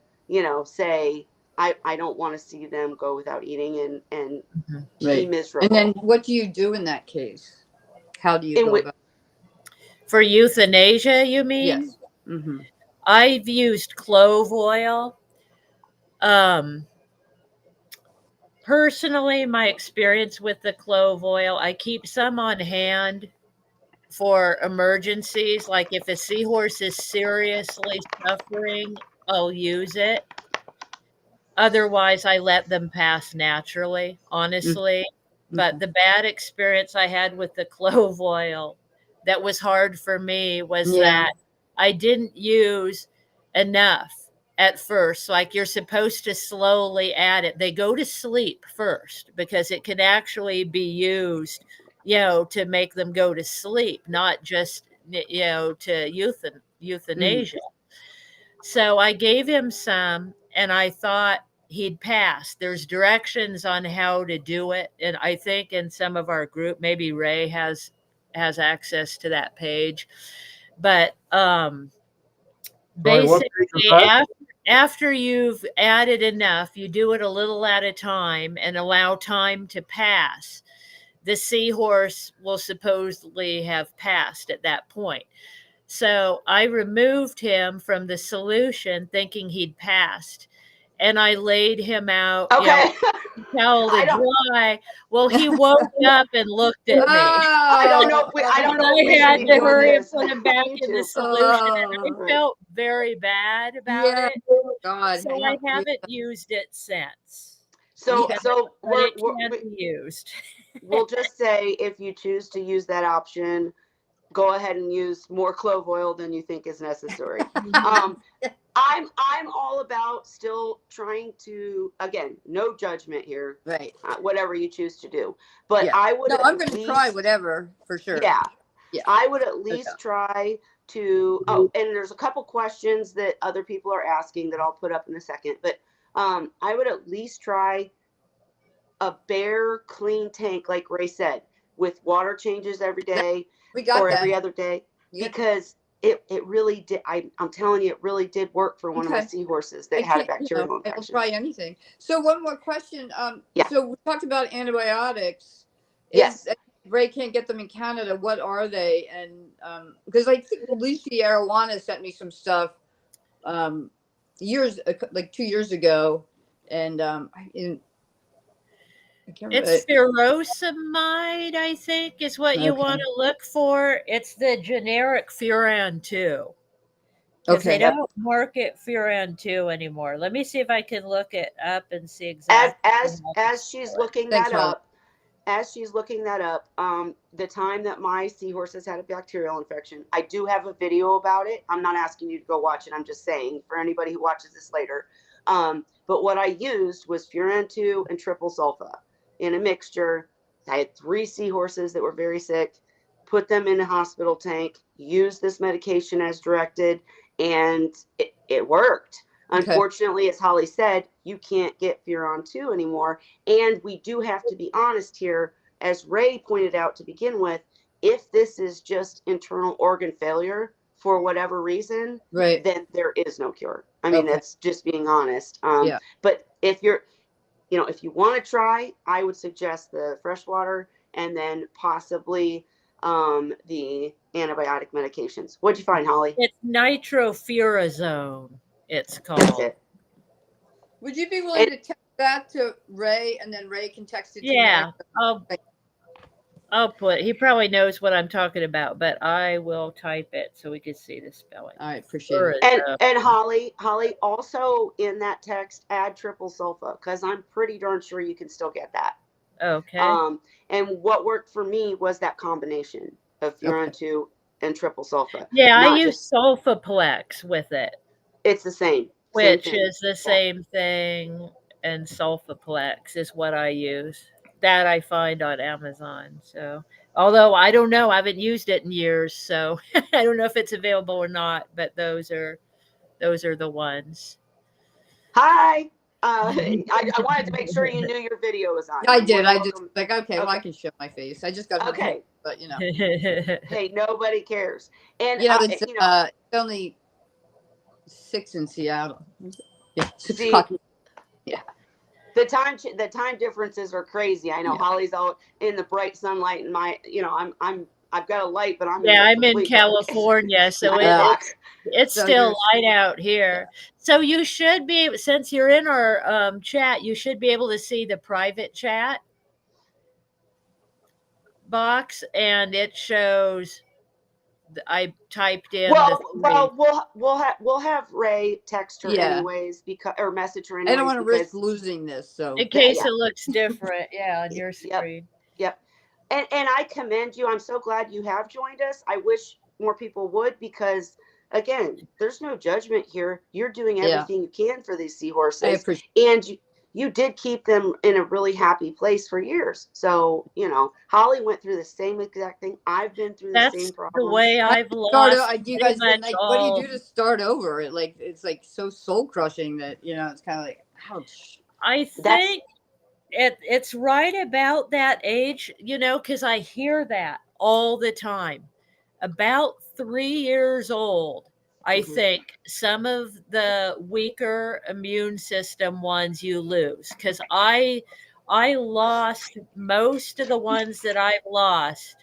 say, I don't want to see them go without eating and be Right. And miserable. then what do you do in that case? How do you In go which, about for euthanasia, you it? mean? Yes. Mm-hmm. I've used clove oil. Um, Personally, my experience with the clove oil, I keep some on hand for emergencies. Like if a seahorse is seriously suffering, I'll use it. Otherwise, I let them pass naturally, honestly. But Okay. the bad experience I had with the clove oil that was hard for me was Yeah. that I didn't use enough at first. Like you're supposed to slowly add it. They go to sleep first because it can actually be used, to make them go to sleep, not just, to Mm-hmm. euthanasia. So I gave him some and I thought he'd pass. There's directions on how to do it. And I think in some of our group, maybe Ray has access to that page. But Sorry, what page was basically that? after you've added enough, you do it a little at a time and allow time to pass. The seahorse will supposedly have passed at that point. So I removed him from the solution thinking he'd passed. And I laid him out, okay. towel to I don't dry. Well, he woke up and looked at me. I don't know if I don't And know if I we should had be to doing hurry and this. put him back Me in the too. solution. And I Right. felt very bad about Yeah. it. God. So I haven't used it since So Yeah. because, so but it can we, be used. we'll just say if you choose to use that option, go ahead and use more clove oil than you think is necessary. Um, I'm all about still trying to, again, no judgment here, Right. whatever you choose to do. But Yeah. I would No, at I'm going to try least, whatever for sure. yeah, Yeah. I would at No least doubt. try to. Oh, and there's a couple questions that other people are asking that I'll put up in a second. But I would at least try a bare, clean tank, like Ray said, with water changes every That, day we got or that. every other day, Yep. because it really did. I'm telling you, it really did work for one of my Okay. seahorses I that had a can't, bacterial I'll infection. try anything. So one more question. Yeah. So we talked about antibiotics. Yes. Ray can't get them in Canada. What are they? And because I think Lucy Arowana sent me some stuff years like 2 years ago, and I can't remember. It's furosemide, I think, is what you want Okay. to look for. It's the generic Furan 2 because they Okay. Yep. don't market Furan 2 anymore. Let me see if I can look it up and see As exactly as how to as she's spell it. looking Thanks, that Holly. up, the time that my seahorses had a bacterial infection, I do have a video about it. I'm not asking you to go watch it. I'm just saying for anybody who watches this later. But what I used was Furan 2 and triple sulfa in a mixture. I had 3 seahorses that were very sick, put them in a hospital tank, used this medication as directed, and it worked. Unfortunately, as Holly said, you can't get Furon 2 anymore. And we do have to be honest here, as Ray pointed out to begin with, if this is just internal organ failure for whatever reason, Right. then there is no cure. I mean, that's just being honest. Yeah. But if you're, if you want to try, I would suggest the freshwater and then possibly the antibiotic medications. What'd you find, Holly? It's nitrofurazone, it's That's called. it. Would you be willing to text that to Ray, and then Ray can text it to Yeah, me? I'll put. He probably knows what I'm talking about, but I will type it so we can see the spelling. All right, appreciate it. And Holly, also in that text add triple sulfa, because I'm pretty darn sure you can still get that. Okay. And what worked for me was that combination of Furon 2 and triple sulfa. Yeah, I use Sulfaplex with it. It's the same. Which is the same thing, and Sulfaplex is what I use. That I find on Amazon. So, although I don't know, I haven't used it in years, so I don't know if it's available or not. But those are the ones. Hi. I wanted to make sure you knew your video was on. I did. I just like, okay, well, I can show my face. I just got okay, but hey, nobody cares. And it's only 6 in Seattle. Yeah, 6 o'clock. Yeah. The time differences are crazy. I know Holly's out in the bright sunlight, and I've got a light, but I'm in California, so it's still light out here. So you should be, since you're in our chat, you should be able to see the private chat box, and it shows. I typed in. We'll have Ray text her anyways, or message her anyways. I don't want to risk losing this, so in case it looks different, on your screen. Yep. And I commend you. I'm so glad you have joined us. I wish more people would, because again, there's no judgment here. You're doing everything you can for these seahorses, and you did keep them in a really happy place for years. So, Holly went through the same exact thing. I've been through the same problem. The way I've lost. What do you do to start over? It's like so soul crushing that, it's kind of like, ouch. I think it's right about that age, because I hear that all the time. About 3 years old, I think some of the weaker immune system ones you lose, because I lost most of the ones that I've lost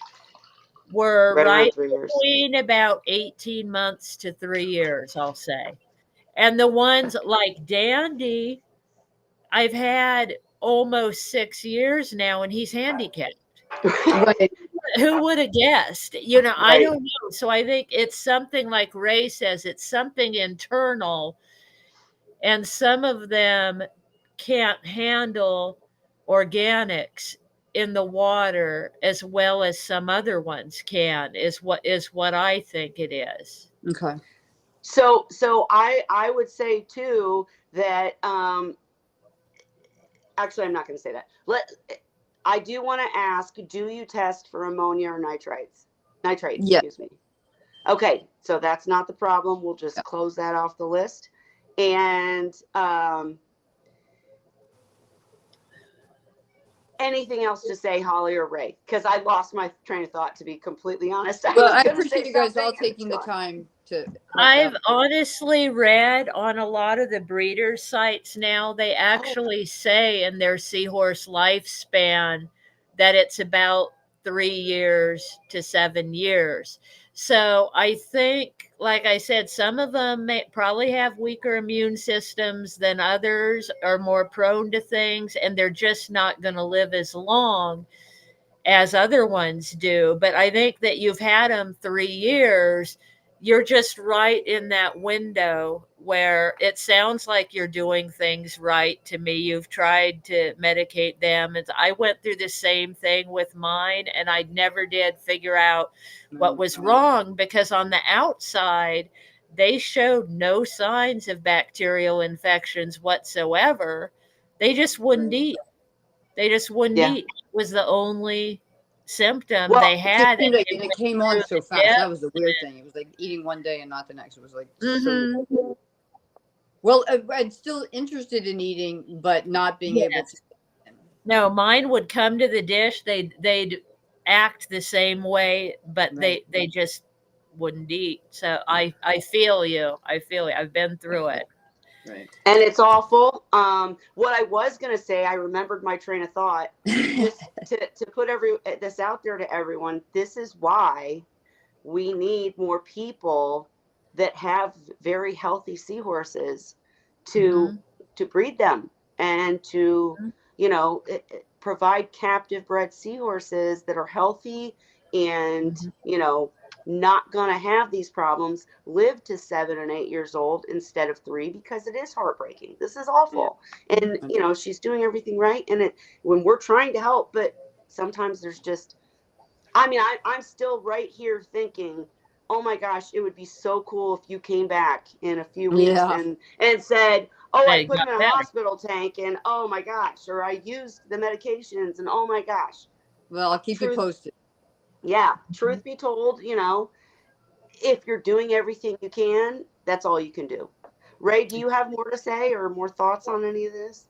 were right between about 18 months to 3 years, I'll say. And the ones like Dandy, I've had almost 6 years now, and he's handicapped. Right. Who would have guessed? I don't know. So I think it's something like Ray says, it's something internal, and some of them can't handle organics in the water as well as some other ones can, is what I think it is. Okay. So I would say too that actually I'm not going to say that. I do want to ask, do you test for ammonia or nitrates? Excuse me. Okay, so that's not the problem. We'll just close that off the list. And anything else to say, Holly or Ray? Because I lost my train of thought, to be completely honest. Well, I appreciate you guys all taking the time to. I've honestly read on a lot of the breeder sites now, they actually say in their seahorse lifespan that it's about 3 years to 7 years. So I think, like I said, some of them may probably have weaker immune systems than others, are more prone to things, and they're just not going to live as long as other ones do. But I think that you've had them 3 years. You're just right in that window where it sounds like you're doing things right to me. You've tried to medicate them. And I went through the same thing with mine, and I never did figure out what was wrong, because on the outside, they showed no signs of bacterial infections whatsoever. They just wouldn't eat. Eat was the only symptom they had. And it came on so fast. That was the weird thing. It was like eating one day and not the next. It was like so Well, I'm still interested in eating, but not being able to. Yes. No, mine would come to the dish. They'd act the same way, but Right. they just wouldn't eat. So I feel you. I feel you. I've been through it. Right. And it's awful. What I was going to say, I remembered my train of thought. Just to put this out there to everyone, this is why we need more people that have very healthy seahorses to breed them and to provide captive bred seahorses that are healthy and not going to have these problems, live to 7 and 8 years old instead of 3, because it is heartbreaking. This is awful. And she's doing everything right, and when we're trying to help, but sometimes there's just, I'm still right here thinking, oh my gosh, it would be so cool if you came back in a few weeks and said, oh, I put him in a hospital tank, and oh my gosh, or I used the medications, and oh my gosh. Well, I'll keep you posted. Yeah. Truth be told, if you're doing everything you can, that's all you can do. Ray, do you have more to say or more thoughts on any of this?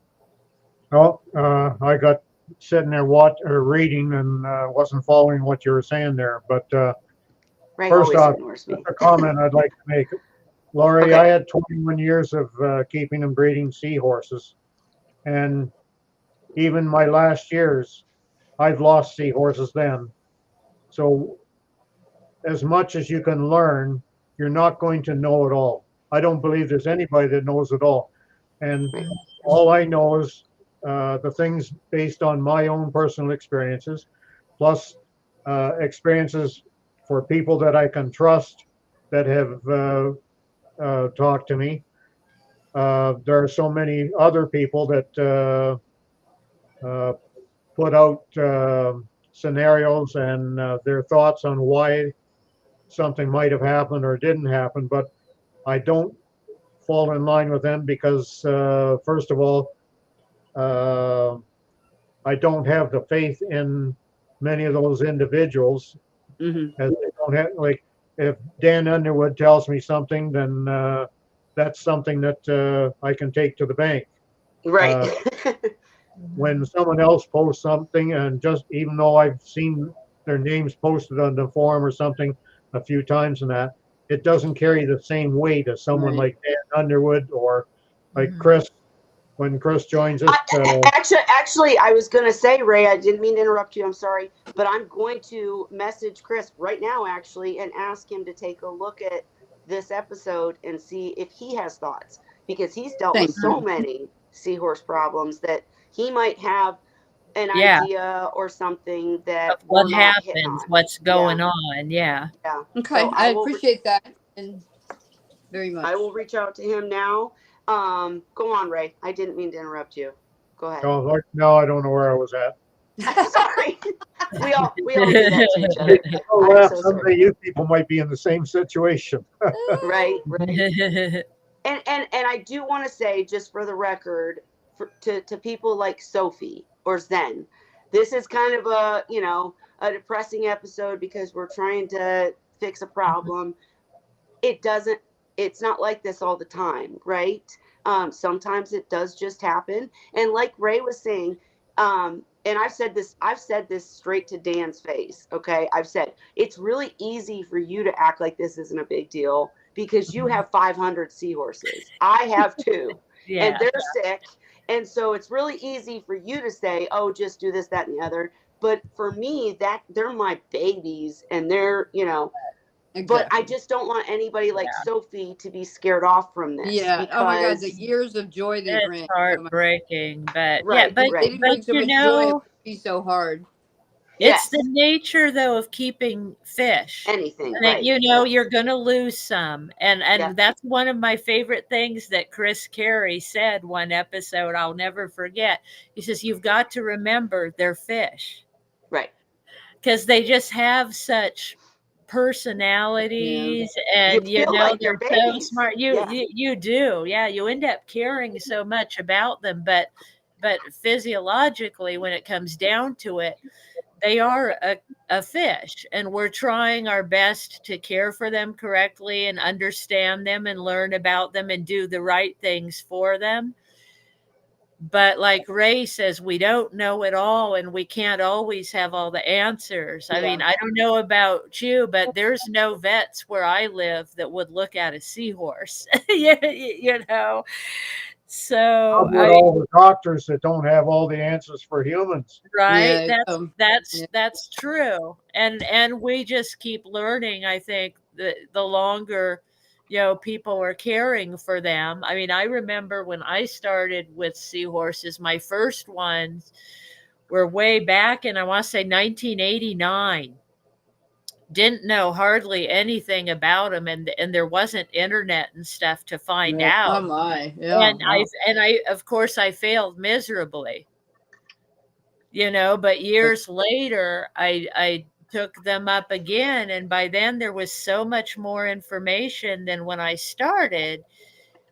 Well, I got sitting there reading and wasn't following what you were saying there. But Ray first off, ignores me. a comment I'd like to make. Laurie, I had 21 years of keeping and breeding seahorses. And even my last years, I've lost seahorses then. So as much as you can learn, you're not going to know it all. I don't believe there's anybody that knows it all. And all I know is the things based on my own personal experiences, plus experiences for people that I can trust that have talked to me. There are so many other people that put out scenarios and their thoughts on why something might have happened or didn't happen, but I don't fall in line with them because, first of all, I don't have the faith in many of those individuals. As they don't have, like, if Dan Underwood tells me something, then that's something that I can take to the bank. Right. When someone else posts something, and just even though I've seen their names posted on the forum or something a few times and that, it doesn't carry the same weight as someone like Dan Underwood or like Chris. When Chris joins us, actually, I was going to say, Ray, I didn't mean to interrupt you. I'm sorry, but I'm going to message Chris right now, actually, and ask him to take a look at this episode and see if he has thoughts, because he's dealt with so many seahorse problems that he might have an idea or something that of what happens, what's going on. Yeah. Okay. So I appreciate that and very much. I will reach out to him now. Go on, Ray. I didn't mean to interrupt you. Go ahead. No, I don't know where I was at. Sorry. we all do that to each other. Someday you people might be in the same situation. Right. And I do want to say, just for the record, to people like Sophie or Zen, this is kind of a depressing episode because we're trying to fix a problem. It's not like this all the time, right? Sometimes it does just happen. And like Ray was saying, and I've said this straight to Dan's face. Okay. I've said, it's really easy for you to act like this isn't a big deal because you have 500 seahorses. I have 2 and they're sick. And so it's really easy for you to say, oh, just do this, that, and the other. But for me, they're my babies, and they're, but I just don't want anybody like Sophie to be scared off from this. Yeah. Oh my God, the years of joy they bring. It's heartbreaking, but right, but they bring so much joy. It would be so hard. It's the nature, though, of keeping fish. Anything, and right? You're going to lose some, and that's one of my favorite things that Chris Carey said one episode. I'll never forget. He says, "You've got to remember they're fish, right? Because they just have such personalities, and you feel like they're so smart. You do, You end up caring so much about them, but physiologically, when it comes down to it, they are a fish, and we're trying our best to care for them correctly and understand them and learn about them and do the right things for them. But like Ray says, we don't know it all, and we can't always have all the answers. I mean, I don't know about you, but there's no vets where I live that would look at a seahorse, you know. How So about all the doctors that don't have all the answers for humans? right, Yeah. that's true, and we just keep learning. I think the longer, people are caring for them. I mean, I remember when I started with seahorses, my first ones were way back in, I want to say, 1989. Didn't know hardly anything about them, and there wasn't internet and stuff to find Right. Oh out. my. Yeah. And Wow. I of course I failed miserably, but years later I took them up again, and by then there was so much more information than when I started.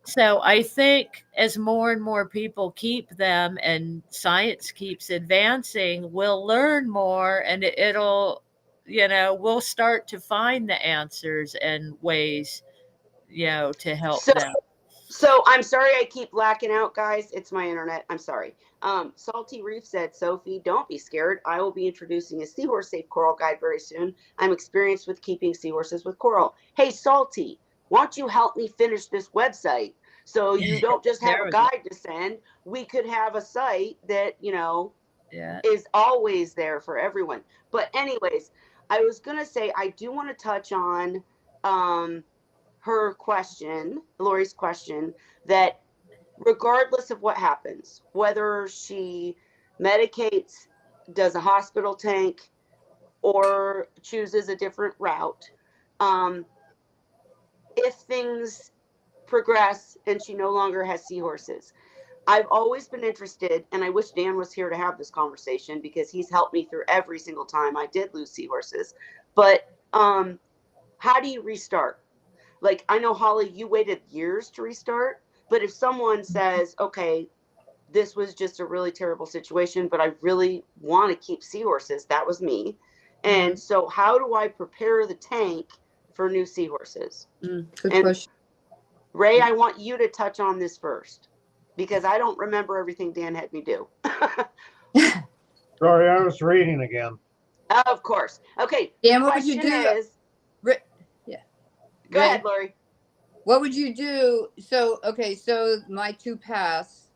So I think as more and more people keep them and science keeps advancing, we'll learn more, and it'll, we'll start to find the answers and ways, to help So them. So I'm sorry I keep blacking out, guys. It's my internet. I'm sorry. Salty Reef said, Sophie, don't be scared. I will be introducing a seahorse safe coral guide very soon. I'm experienced with keeping seahorses with coral. Hey, Salty, why don't you help me finish this website so you don't just have There a we go. guide to send? We could have a site that, Yeah. is always there for everyone. But anyways, I was going to say, I do want to touch on, her question, Lori's question, that regardless of what happens, whether she medicates, does a hospital tank, or chooses a different route, um, if things progress and she no longer has seahorses, I've always been interested, and I wish Dan was here to have this conversation because he's helped me through every single time I did lose seahorses. But how do you restart? Like, I know, Holly, you waited years to restart, but if someone says, okay, this was just a really terrible situation, but I really want to keep seahorses, that was me. And so, how do I prepare the tank for new seahorses? Good And question. Ray, I want you to touch on this first because I don't remember everything Dan had me do. Sorry, I was reading again. Of course. Okay. Dan, The what would you question do? is, Yeah. go Ray, ahead, Lori. what would you do? So, okay, so my two pass,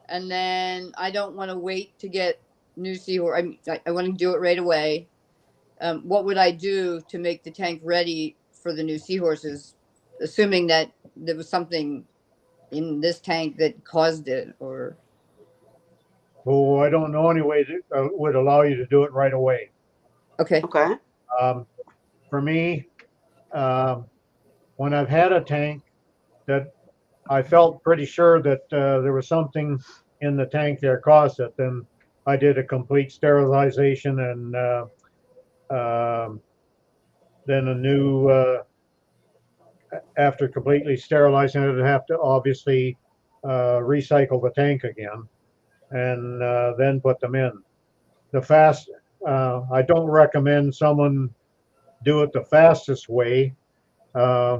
and then I don't want to wait to get new seahorse. I want to do it right away. What would I do to make the tank ready for the new seahorses, assuming that there was something in this tank that caused it? Or Oh, I don't know any way that would allow you to do it right away. okay. Okay. For me, um, when I've had a tank that I felt pretty sure that there was something in the tank that caused it, then I did a complete sterilization and um, then a new, after completely sterilizing it, I'd have to obviously recycle the tank again and then put them in. I don't recommend someone do it the fastest way. Uh,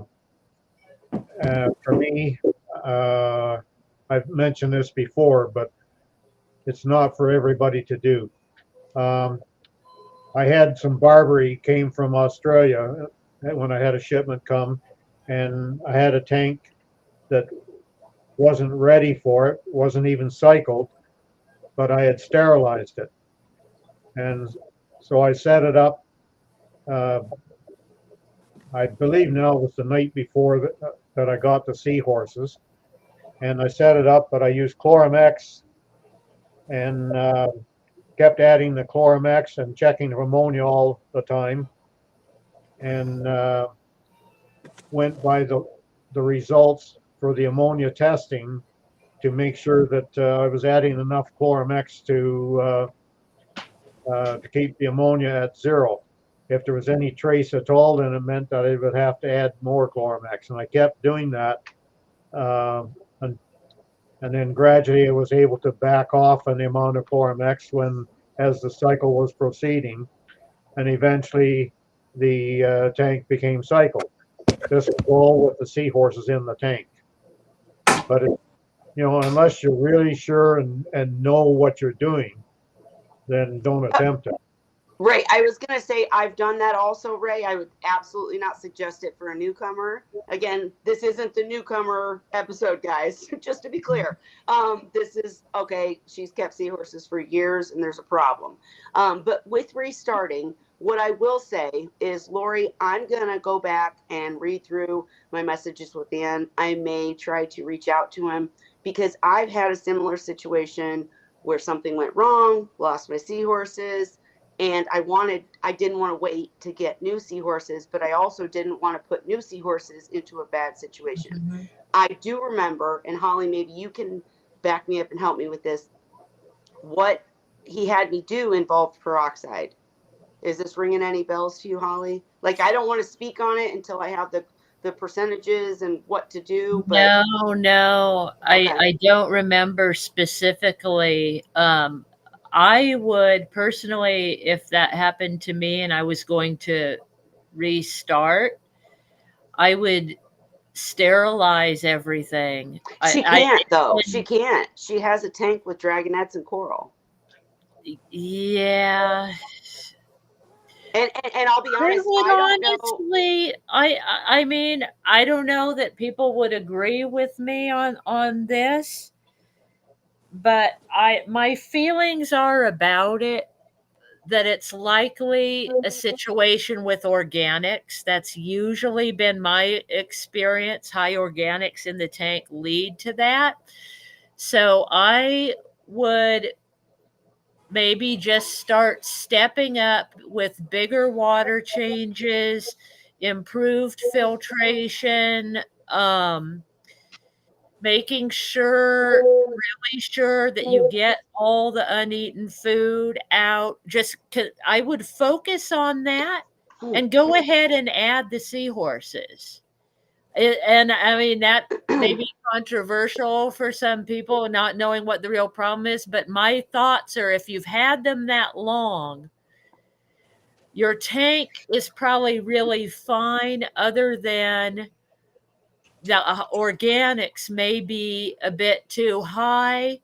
for me, I've mentioned this before, but it's not for everybody to do. Um, I had some Barbary came from Australia when I had a shipment come, and I had a tank that wasn't ready for it, wasn't even cycled, but I had sterilized it. And so I set it up. Uh, I believe now it was the night before that I got the seahorses. And I set it up, but I used Chloromex and kept adding the Chloromex and checking for ammonia all the time. And went by the results for the ammonia testing to make sure that I was adding enough Chloromex to keep the ammonia at zero. If there was any trace at all, then it meant that I would have to add more Chloromex. And I kept doing that. And then gradually I was able to back off on the amount of Chloromex when as the cycle was proceeding, and eventually the tank became cycled. This was all with the seahorses in the tank. But unless you're really sure and know what you're doing, then don't attempt it. Right. I was going to say I've done that also, Ray. I would absolutely not suggest it for a newcomer. Again, this isn't the newcomer episode, guys, just to be clear. This is, okay, she's kept seahorses for years and there's a problem. But with restarting, what I will say is, Lori, I'm going to go back and read through my messages with Dan. I may try to reach out to him because I've had a similar situation where something went wrong, lost my seahorses. And I didn't want to wait to get new seahorses, but I also didn't want to put new seahorses into a bad situation. Mm-hmm. I do remember, and Holly, maybe you can back me up and help me with this. What he had me do involved peroxide. Is this ringing any bells to you, Holly? Like, I don't want to speak on it until I have the percentages and what to do. But no, okay. I don't remember specifically. I would personally, if that happened to me and I was going to restart, I would sterilize everything. She can't, though. She can't. She has a tank with dragonets and coral. Yeah. And I'll be honest, I mean, I don't know that people would agree with me on this, but my feelings are about it that it's likely a situation with organics. That's usually been my experience. High organics in the tank lead to that. So I would maybe just start stepping up with bigger water changes, improved filtration, making really sure that you get all the uneaten food out. I would focus on that and go ahead and add the seahorses. And I mean, that may be controversial for some people, not knowing what the real problem is. But my thoughts are, if you've had them that long, your tank is probably really fine, other than the organics may be a bit too high.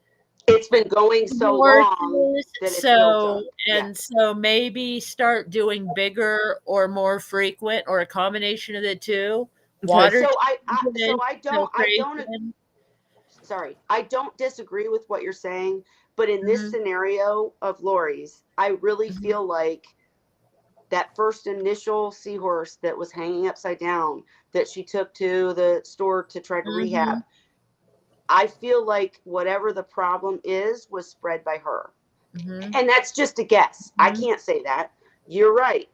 It's been going so long that it's built up. So maybe start doing bigger or more frequent, or a combination of the two. Water. So I don't disagree with what you're saying, but in this scenario of Lori's, I really feel like that first initial seahorse that was hanging upside down that she took to the store to try to rehab, I feel like whatever the problem is was spread by her. And that's just a guess. I can't say that. You're right.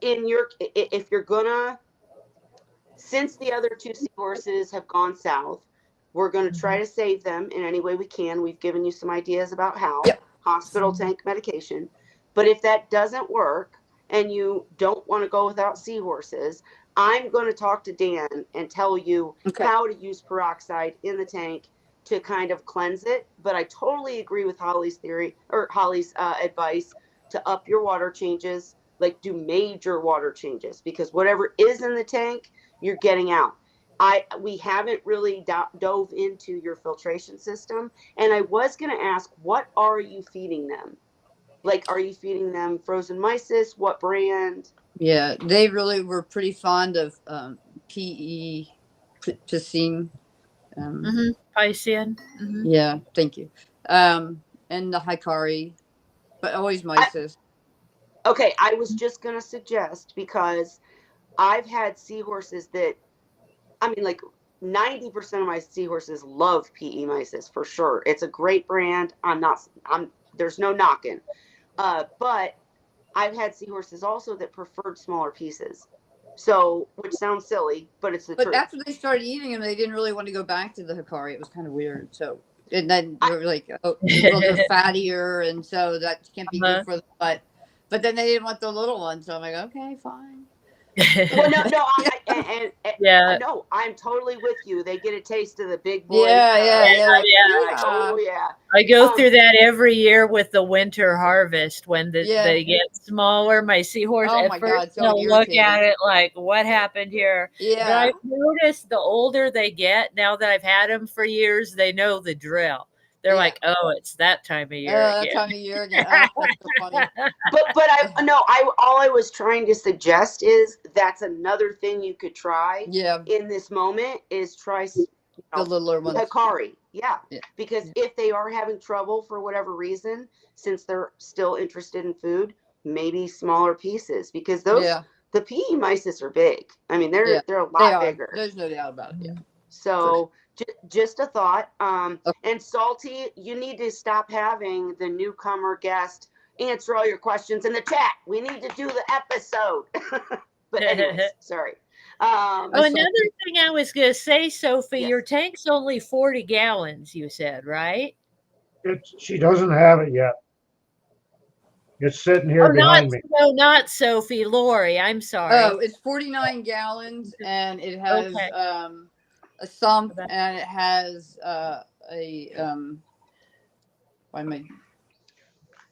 If you're gonna, since the other two seahorses have gone south, we're going to try to save them in any way we can. We've given you some ideas about how. Hospital tank medication. But if that doesn't work and you don't want to go without seahorses, I'm going to talk to Dan and tell you how to use peroxide in the tank to kind of cleanse it. But I totally agree with Holly's theory, or Holly's advice, to up your water changes, like do major water changes, because whatever is in the tank, you're getting out. We haven't really dove into your filtration system. And I was going to ask, what are you feeding them? Like, are you feeding them frozen mysis? What brand? Yeah, they really were pretty fond of PE piscine. Piscean. Yeah, thank you. And the Hikari, but always mysis. Okay, I was just going to suggest, because I've had seahorses that, I mean, like 90% of my seahorses love PE mysis for sure. It's a great brand. There's no knocking. But I've had seahorses also that preferred smaller pieces. So, which sounds silly, but it's the truth. But after they started eating them, they didn't really want to go back to the Hikari. It was kind of weird. So, and then they were like, oh, they're fattier, and so that can't be good for them. But then they didn't want the little one. So I'm like, okay, fine. Well, no, Yeah. no, I'm totally with you. They get a taste of the big boy. Yeah. Like, Like, yeah. oh yeah. I go through that every year with the winter harvest when Yeah. they get smaller. My seahorse, Oh at my first God, so they'll look irritating. at it like, what happened here? But Yeah. I've noticed the older they get, now that I've had them for years, they know the drill. They're Yeah. like, oh, it's that time of year That again. time of year again. Oh, that's so funny. But all I was trying to suggest is that's another thing you could try Yeah. in this moment is try The littler ones. Hikari. Yeah. Yeah. Because if they are having trouble for whatever reason, since they're still interested in food, maybe smaller pieces because the PE mices are big. I mean, they're a They lot are. bigger. There's no doubt about it. Yeah. So just a thought. Okay. And Salty, you need to stop having the newcomer guest answer all your questions in the chat. We need to do the episode. But anyways, sorry. Oh, another thing I was going to say, Sophie, Yes. your tank's only 40 gallons, you said, right? She doesn't have it yet. It's sitting here behind me. No, not Sophie, Lori. I'm sorry. Oh, it's 49 gallons and it has a sump and it has why am I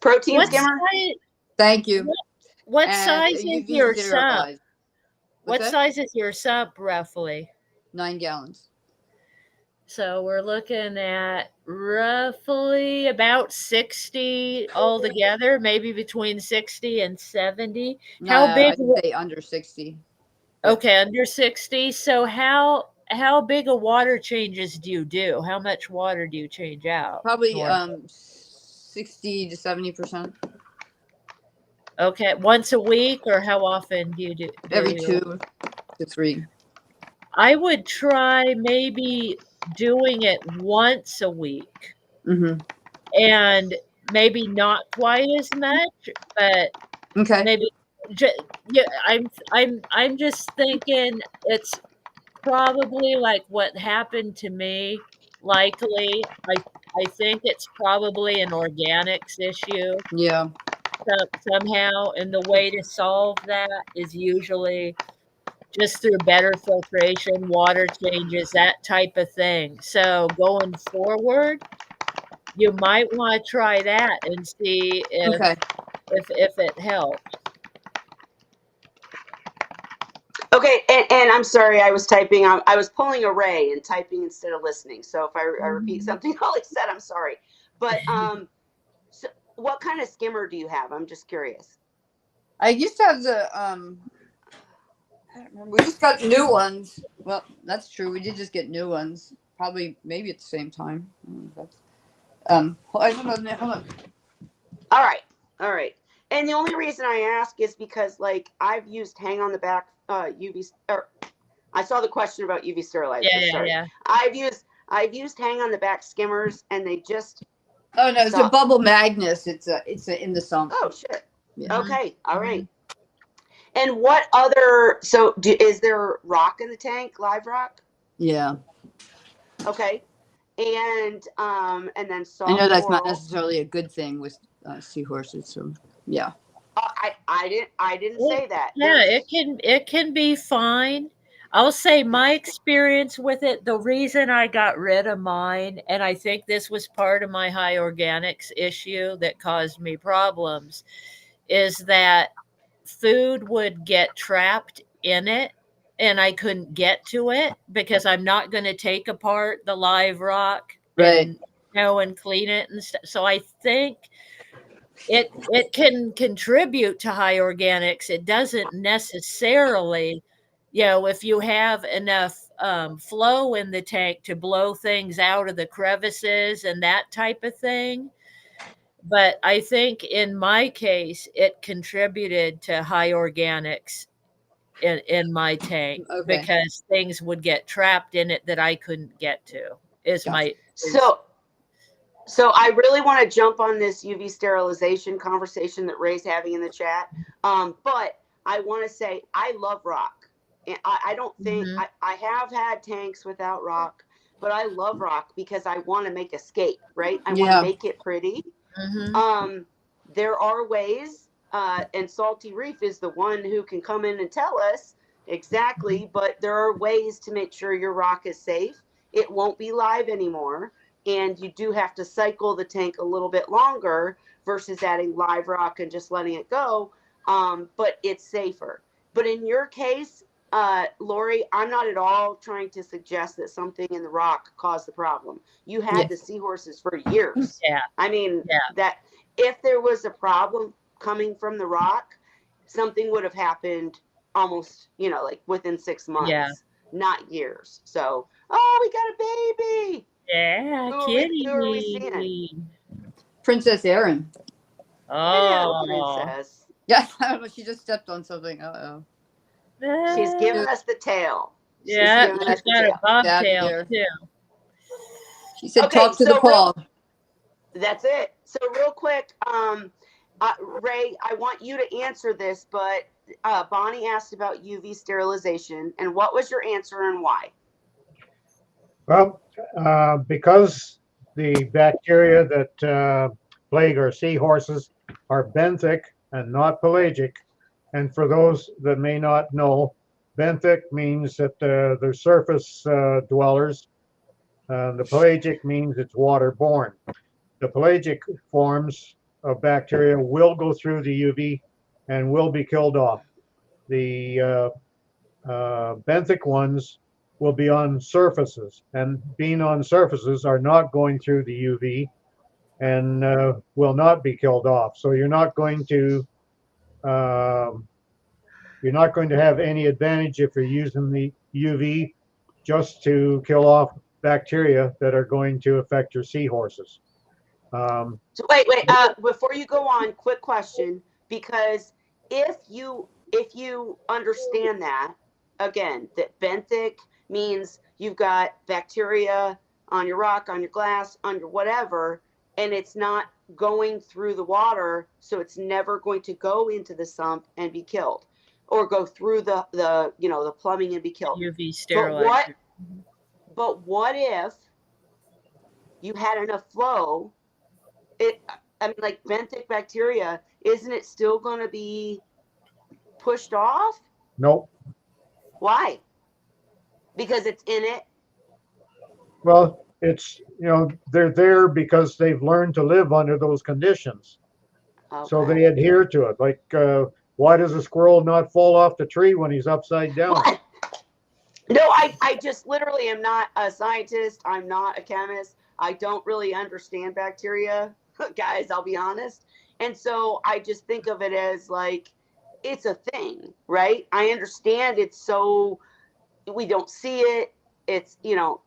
Protein skimmer? Thank you. What And size is your sump? sterilized. What size is your sump roughly? 9 gallons. So we're looking at roughly about 60 altogether, maybe between 60 and 70. No, How big? I'd say under 60. Okay, under 60. So how big of water changes do you do? How much water do you change out? Probably 60 to 70%. Okay, once a week, or how often do you do? Every 2 to 3. I would try maybe doing it once a week, and maybe not quite as much, but maybe. Yeah, I'm just thinking it's probably like what happened to me. Likely, I think it's probably an organics issue. Yeah. Somehow, and the way to solve that is usually just through better filtration, water changes, that type of thing. So going forward, you might want to try that and see if it helps. Okay, and I'm sorry, I was typing. I was pulling a Ray and typing instead of listening. So if I repeat something Holly said, I'm sorry. But so what kind of skimmer do you have? I'm just curious. I used to have the I don't remember. We just got new ones. Well, that's true. We did just get new ones. Probably, maybe at the same time. I don't know. Hold on. All right. And the only reason I ask is because, like, I've used hang on the back UV. Or I saw the question about UV sterilizer. Yeah. I've used hang on the back skimmers, and they just. Oh no, it's a Bubble Magnus. It's in the sump. Oh shit. Yeah. Okay. All right. And what other? So, is there rock in the tank? Live rock? Yeah. Okay. And then soft. I know that's not necessarily a good thing with seahorses. So yeah. I didn't say that. Yeah, it can be fine. I'll say my experience with it, the reason I got rid of mine, and I think this was part of my high organics issue that caused me problems, is that food would get trapped in it and I couldn't get to it because I'm not going to take apart the live rock and clean it and stuff. So I think it can contribute to high organics. It doesn't necessarily, if you have enough flow in the tank to blow things out of the crevices and that type of thing. But I think in my case, it contributed to high organics in my tank because things would get trapped in it that I couldn't get to. So I really want to jump on this UV sterilization conversation that Ray's having in the chat. But I want to say I love rock. And I don't think I have had tanks without rock, but I love rock because I want to make escape, right? I want to make it pretty. There are ways and Salty Reef is the one who can come in and tell us exactly, but there are ways to make sure your rock is safe. It won't be live anymore, and you do have to cycle the tank a little bit longer versus adding live rock and just letting it go. But it's safer. But in your case, Lori, I'm not at all trying to suggest that something in the rock caused the problem. You had the Seahorses for years. Yeah. I mean, Yeah. that if there was a problem coming from the rock, something would have happened almost, like within 6 months, not years. So, oh, we got a baby. Yeah, Who are we seeing? kitty. Princess Erin. Hello, Oh. princess. Yeah, I don't know. She just stepped on something. Uh-oh. She's giving us the tail. Yeah, giving she's us the got a tail. bobtail there. too. She said, Okay, talk to the so paw. That's it. So real quick, Ray, I want you to answer this, but Bonnie asked about UV sterilization, and what was your answer and why? Well, because the bacteria that plague our seahorses are benthic and not pelagic, and for those that may not know, benthic means that they're surface dwellers. The pelagic means it's waterborne. The pelagic forms of bacteria will go through the UV and will be killed off. The benthic ones will be on surfaces, and being on surfaces are not going through the UV and will not be killed off. So you're not going to have any advantage if you're using the UV just to kill off bacteria that are going to affect your seahorses. So wait, before you go on, quick question, because if you understand that, again, that benthic means you've got bacteria on your rock, on your glass, on your whatever, and it's not going through the water, so it's never going to go into the sump and be killed, or go through the plumbing and be killed. UV sterilizer. But what if you had enough flow? Like benthic bacteria, isn't it still going to be pushed off? Nope. Why? Because it's in it. Well, it's, they're there because they've learned to live under those conditions. Okay. So they adhere to it. Like, why does a squirrel not fall off the tree when he's upside down? What? No, I just literally am not a scientist. I'm not a chemist. I don't really understand bacteria, guys, I'll be honest. And so I just think of it as like, it's a thing, right? I understand it's so, we don't see it. It's,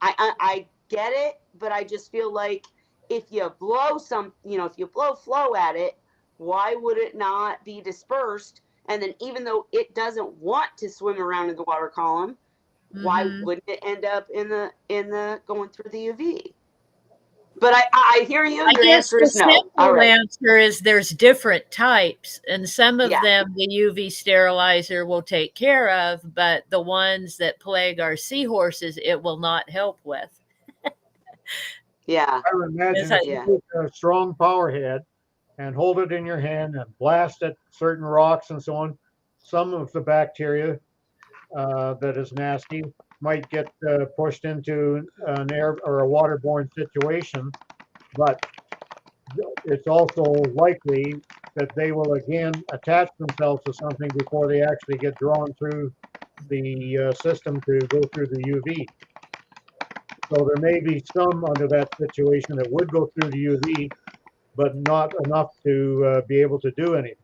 I get it, but I just feel like if you blow if you blow flow at it, why would it not be dispersed? And then even though it doesn't want to swim around in the water column, why wouldn't it end up in the going through the UV? But I hear you. Your answer is no. All right. Answer is there's different types, and some of them the UV sterilizer will take care of, but the ones that plague our seahorses, it will not help with. Yeah. I would imagine if you take a strong power head and hold it in your hand and blast at certain rocks and so on, some of the bacteria that is nasty might get pushed into an air or a waterborne situation, but it's also likely that they will again attach themselves to something before they actually get drawn through the system to go through the UV. So there may be some under that situation that would go through the UV, but not enough to be able to do any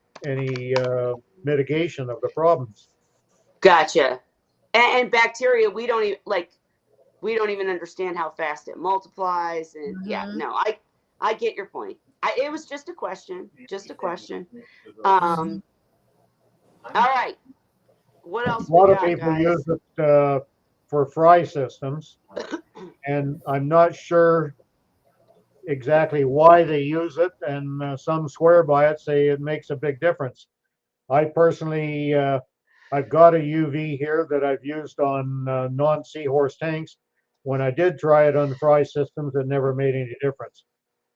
mitigation of the problems. Gotcha. And bacteria, we don't even understand how fast it multiplies. And I get your point. It was just a question. All right. What else? A lot of people use it for fry systems, and I'm not sure exactly why they use it. And some swear by it, say it makes a big difference. I personally, I've got a UV here that I've used on non-seahorse tanks. When I did try it on fry systems, it never made any difference.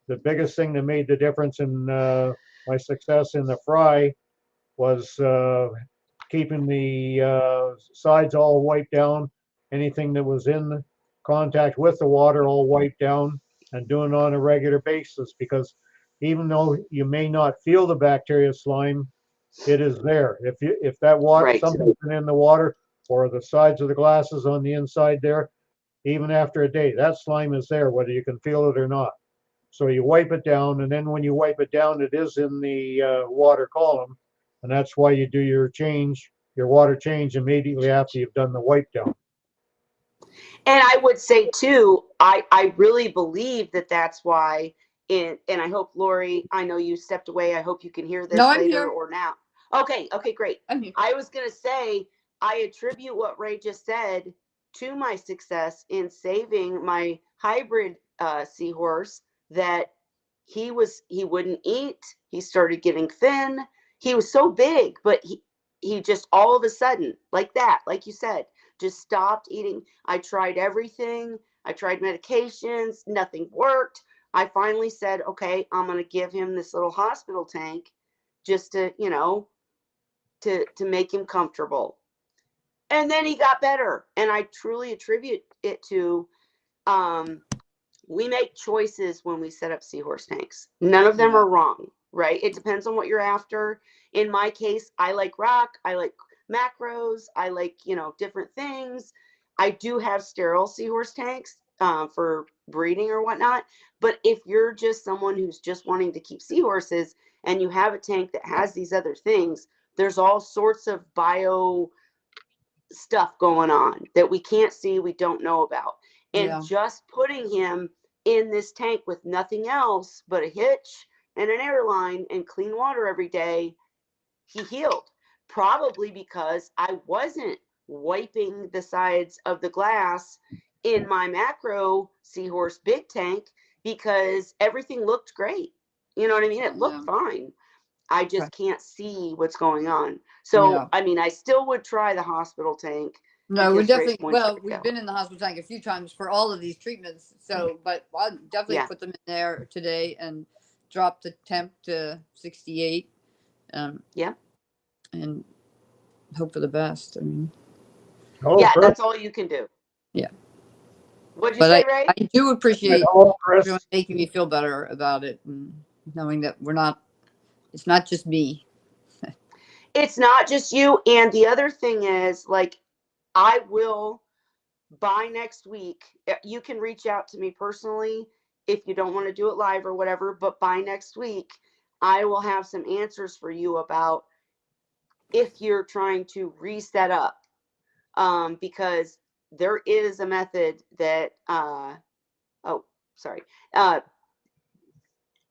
The biggest thing that made the difference in my success in the fry was keeping the sides all wiped down, anything that was in contact with the water all wiped down, and doing it on a regular basis, because even though you may not feel the bacteria slime, it is there. If that water, Right. something's been in the water or the sides of the glasses on the inside there, even after a day, that slime is there, whether you can feel it or not. So you wipe it down, and then when you wipe it down, it is in the water column, and that's why you do your water change immediately after you've done the wipe down. And I would say too, I really believe that that's why. And I hope, Lori, I know you stepped away. I hope you can hear this No, I'm later here. or now. Okay, great. I'm here. I was going to say, I attribute what Ray just said to my success in saving my hybrid seahorse, that he wouldn't eat. He started getting thin. He was so big, but he just all of a sudden, like that, like you said, just stopped eating. I tried everything. I tried medications. Nothing worked. I finally said, okay, I'm going to give him this little hospital tank just to, to make him comfortable. And then he got better. And I truly attribute it to, we make choices when we set up Seahorse tanks. None of them are wrong, right? It depends on what you're after. In my case, I like rock. I like macros. I like, different things. I do have sterile Seahorse tanks for breeding or whatnot. But if you're just someone who's just wanting to keep seahorses and you have a tank that has these other things, there's all sorts of bio stuff going on that we can't see, we don't know about. And just putting him in this tank with nothing else but a hitch and an airline and clean water every day, he healed. Probably because I wasn't wiping the sides of the glass in my macro Seahorse big tank, because everything looked great. You know what I mean? It looked fine. I just can't see what's going on. So, I mean, I still would try the hospital tank. No, we're definitely, we've been in the hospital tank a few times for all of these treatments. So, but I'll definitely put them in there today and drop the temp to 68. And hope for the best. I mean, that's all you can do. Yeah. What'd you say, Ray? I do appreciate everyone making me feel better about it, and knowing that it's not just me. It's not just you. And the other thing is, like, I will, by next week, you can reach out to me personally if you don't want to do it live or whatever, but by next week, I will have some answers for you about if you're trying to reset up, because there is a method that,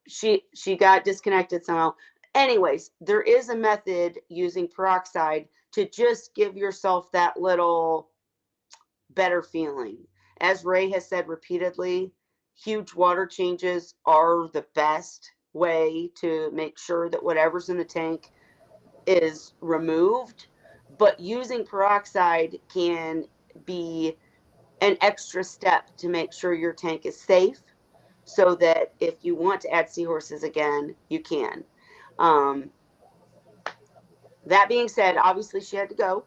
she got disconnected somehow. Anyways, there is a method using peroxide to just give yourself that little better feeling. As Ray has said repeatedly, huge water changes are the best way to make sure that whatever's in the tank is removed. But using peroxide can be an extra step to make sure your tank is safe, so that if you want to add seahorses again, you can. That being said, obviously she had to go,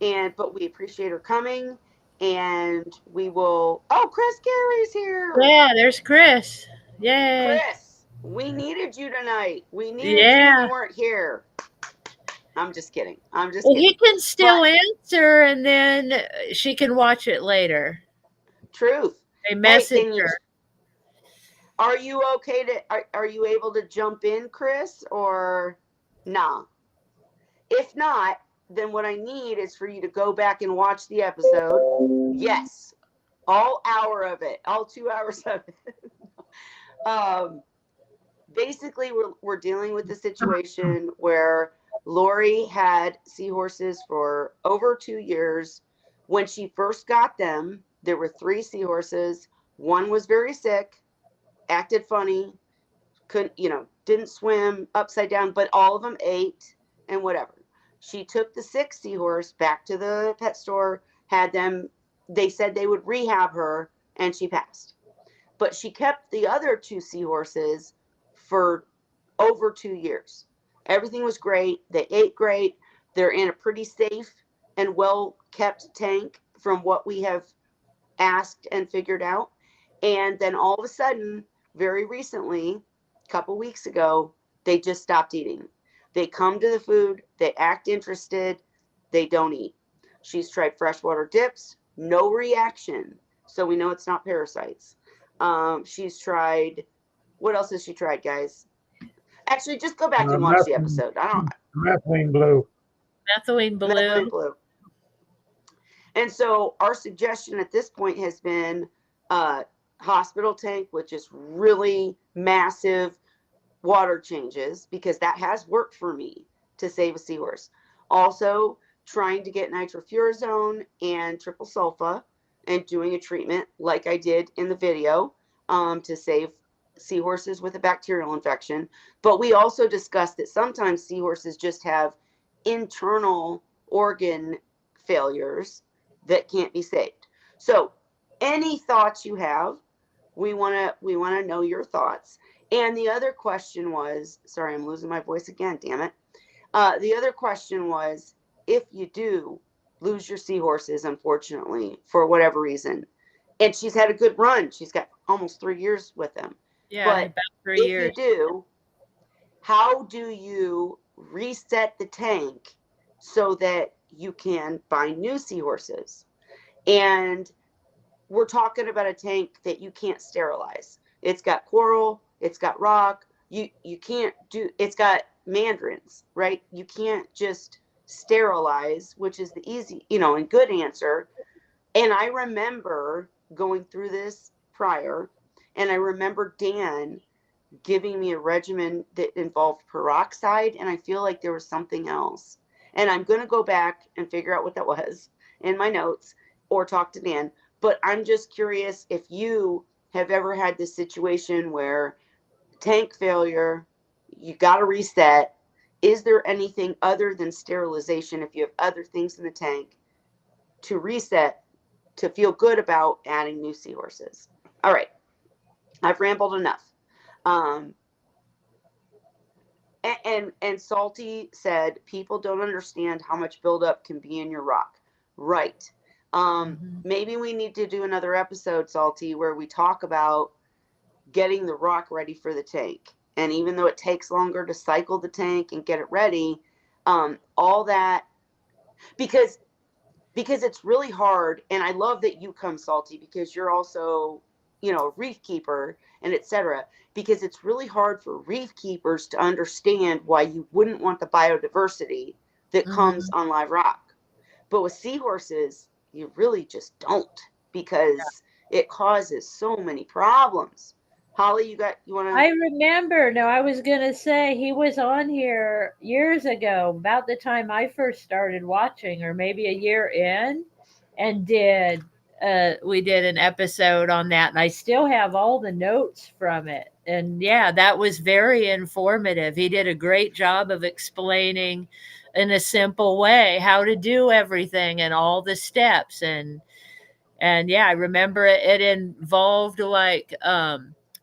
but we appreciate her coming, and we will. Oh, Chris Gary's here. Yeah, there's Chris. Yay. Chris, we needed you tonight. We needed you when you weren't here. I'm just kidding. Kidding. He can still answer, and then she can watch it later. Truth. They message her. Are you okay are you able to jump in, Chris, or nah? If not, then what I need is for you to go back and watch the episode. Yes. All hour of it. All 2 hours of it. Basically, we're dealing with the situation where Lori had seahorses for over 2 years. When she first got them, there were 3 seahorses. One was very sick, acted funny, didn't swim, upside down, but all of them ate and whatever. She took the 6th seahorse back to the pet store, had them, they said they would rehab her, and she passed. But she kept the other 2 seahorses for over 2 years. Everything was great. They ate great. They're in a pretty safe and well kept tank from what we have asked and figured out. And then all of a sudden, very recently, a couple weeks ago, they just stopped eating. They come to the food, they act interested, they don't eat. She's tried freshwater dips, no reaction. So we know it's not parasites. She's tried, what else has she tried, guys? Actually, just go back and watch the episode. I don't. Methylene blue. Methylene blue. Methylene blue. And so our suggestion at this point has been hospital tank, which is really massive water changes, because that has worked for me to save a seahorse. Also, trying to get nitrofurazone and triple sulfa and doing a treatment like I did in the video to save seahorses with a bacterial infection. But we also discussed that sometimes seahorses just have internal organ failures that can't be saved. So any thoughts you have, we want to know your thoughts. And the other question was, sorry, I'm losing my voice again, damn it. The other question was, if you do lose your seahorses, unfortunately, for whatever reason, and she's had a good run, she's got almost 3 years with them. Yeah, but about 3 years. If you do, how do you reset the tank so that you can buy new seahorses? And we're talking about a tank that you can't sterilize. It's got coral, it's got rock. You can't do, it's got mandarins, right? You can't just sterilize, which is the easy, and good answer. And I remember going through this prior, and I remember Dan giving me a regimen that involved peroxide, and I feel like there was something else. And I'm going to go back and figure out what that was in my notes or talk to Dan. But I'm just curious if you have ever had this situation where tank failure, you got to reset. Is there anything other than sterilization, if you have other things in the tank, to reset, to feel good about adding new seahorses? All right. I've rambled enough. And Salty said, people don't understand how much buildup can be in your rock. Right. Maybe we need to do another episode, Salty, where we talk about getting the rock ready for the tank. And even though it takes longer to cycle the tank and get it ready, all that, because it's really hard. And I love that you come, Salty, because you're also, a reef keeper and etc. Because it's really hard for reef keepers to understand why you wouldn't want the biodiversity that comes on live rock. But with seahorses, you really just don't, because it causes so many problems. Holly, you want to? I remember. No, I was going to say he was on here years ago, about the time I first started watching, or maybe a year in, and we did an episode on that, and I still have all the notes from it. And yeah, that was very informative. He did a great job of explaining in a simple way how to do everything and all the steps. And yeah, I remember it involved like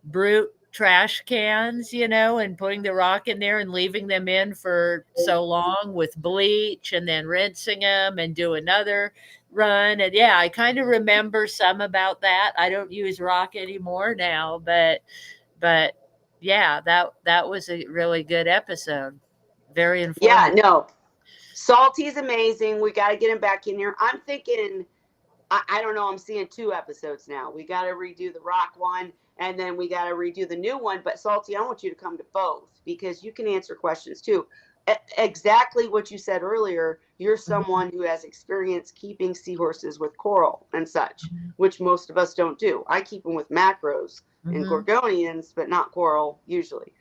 brute trash cans, and putting the rock in there and leaving them in for so long with bleach, and then rinsing them and do another run. And yeah, I kind of remember some about that. I don't use rock anymore now, but yeah, that was a really good episode. Very informative. Yeah, no. Salty's amazing. We got to get him back in here. I'm thinking, I don't know, I'm seeing 2 episodes now. We got to redo the rock one, and then we got to redo the new one. But Salty, I want you to come to both, because you can answer questions too. Exactly what you said earlier. You're someone who has experience keeping seahorses with coral and such, which most of us don't do. I keep them with macros and gorgonians, but not coral usually.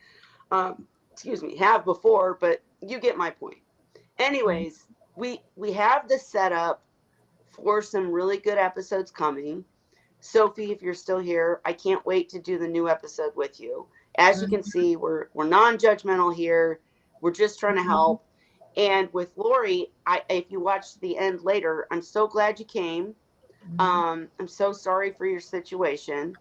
Excuse me, have before, but you get my point. Anyways, we have the setup for some really good episodes coming. Sophie, if you're still here, I can't wait to do the new episode with you. As you can see, we're non-judgmental here. We're just trying to help. And with Lori, if you watch the end later, I'm so glad you came. I'm so sorry for your situation.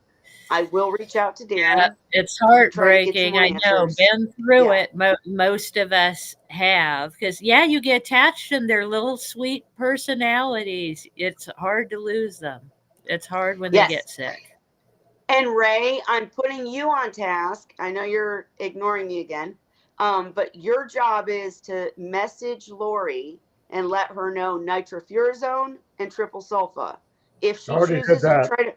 I will reach out to Yeah, Dan. it's Try to get some heartbreaking. more I know. answers. Been through Yeah. it. Most of us have. Because, yeah, you get attached to them. Their little sweet personalities. It's hard to lose them. It's hard when they Yes. get sick. And Ray, I'm putting you on task. I know you're ignoring me again. But your job is to message Lori and let her know nitrofurazone and triple sulfa. If I she already did chooses to that. try to,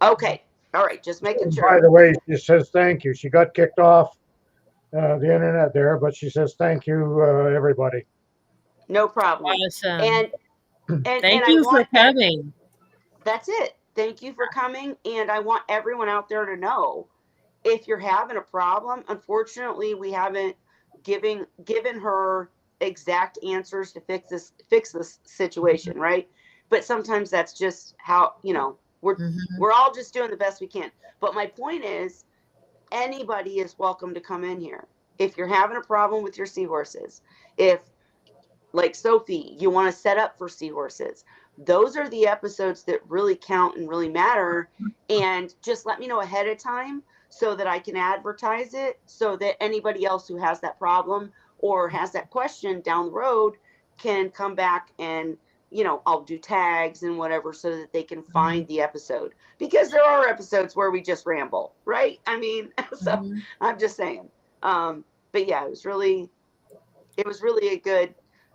okay, all right, just making And by sure. the way, she says thank you. She got kicked off the internet there, but she says thank you, everybody. No problem. Awesome. And and Thank I you for want coming. that's it. Thank you for coming. And I want everyone out there to know if you're having a problem, unfortunately, we haven't given her exact answers to fix this situation, right? But sometimes that's just how, Mhm. we're all just doing the best we can. But my point is anybody is welcome to come in here. If you're having a problem with your seahorses, if like Sophie, you want to set up for seahorses. Those are the episodes that really count and really matter. And just let me know ahead of time so that I can advertise it so that anybody else who has that problem or has that question down the road can come back and, I'll do tags and whatever so that they can find the episode. Because there are episodes where we just ramble, right? I mean, so Mhm. I'm just saying. But yeah, it was really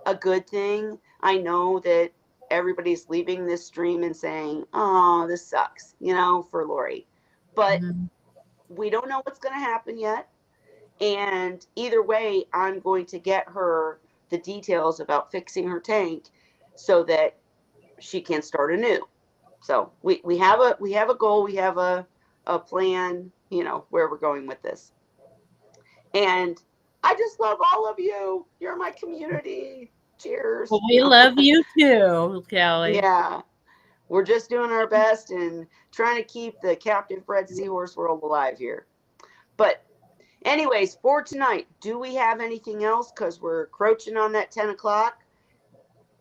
a good thing. I know that everybody's leaving this stream and saying, "Oh, this sucks," for Lori. But Mhm. we don't know what's going to happen yet. And either way, I'm going to get her the details about fixing her tank so that she can start anew. So we have a goal, we have a plan, where we're going with this. And I just love all of you. You're my community. Well, Cheers. we love you too, Kelly. Yeah, we're just doing our best and trying to keep the captive bred seahorse world alive here. But, anyways, for tonight, do we have anything else? Because we're crouching on that 10 o'clock.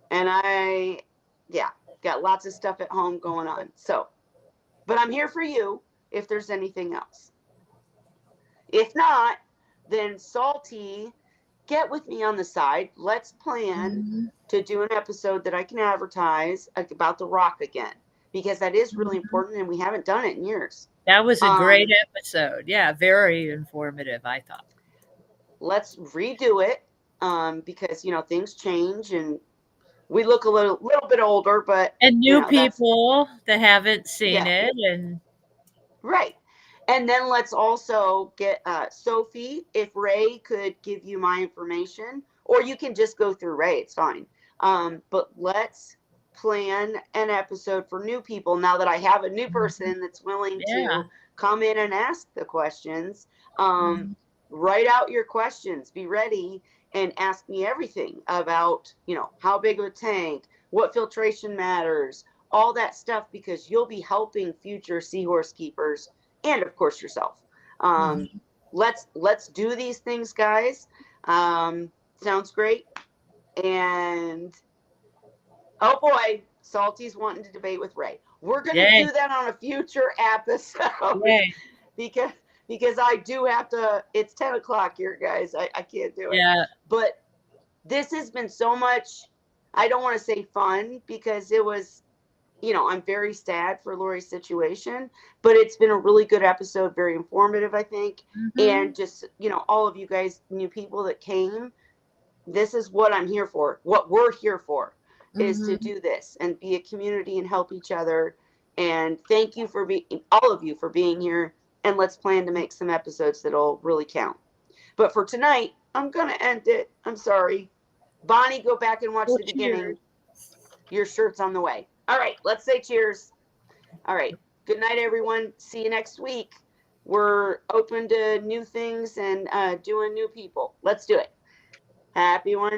And yeah, got lots of stuff at home going on. So, but I'm here for you if there's anything else. If not, then Salty, get with me on the side. Let's plan Mhm. to do an episode that I can advertise about the rock again because that is really Mhm. important and we haven't done it in years. That was a great Um, episode. Yeah, very informative, I thought. let's redo it because things change and we look a little bit older, but And new that's people that haven't seen yeah, it, and right. And then let's also get Sophie, if Ray could give you my information, or you can just go through Ray, it's fine. But let's plan an episode for new people now that I have a new Mhm. person that's willing Yeah. to come in and ask the questions. Um, Mhm. write out your questions, be ready and ask me everything about, how big of a tank, what filtration matters, all that stuff, because you'll be helping future seahorse keepers and of course yourself. Um, Mhm. let's do these things, guys. Sounds great. And oh boy, Salty's wanting to debate with Ray. We're gonna Yay. do that on a future episode Yay. because I do have to. It's 10 o'clock here, guys. I can't do it. Yeah. But this has been so much. I don't want to say fun because it was I'm very sad for Lori's situation, but it's been a really good episode, very informative, I think. Mhm. And just, all of you guys, new people that came, this is what I'm here for. What we're here for is to Mhm. do this and be a community and help each other. And thank you for all of you for being here. And let's plan to make some episodes that'll really count. But for tonight, I'm going to end it. I'm sorry. Bonnie, go back and watch Well, the cheers. beginning. Your shirt's on the way. All right, let's say cheers. All right. Good night, everyone. See you next week. We're open to new things and doing new people. Let's do it. Happy one.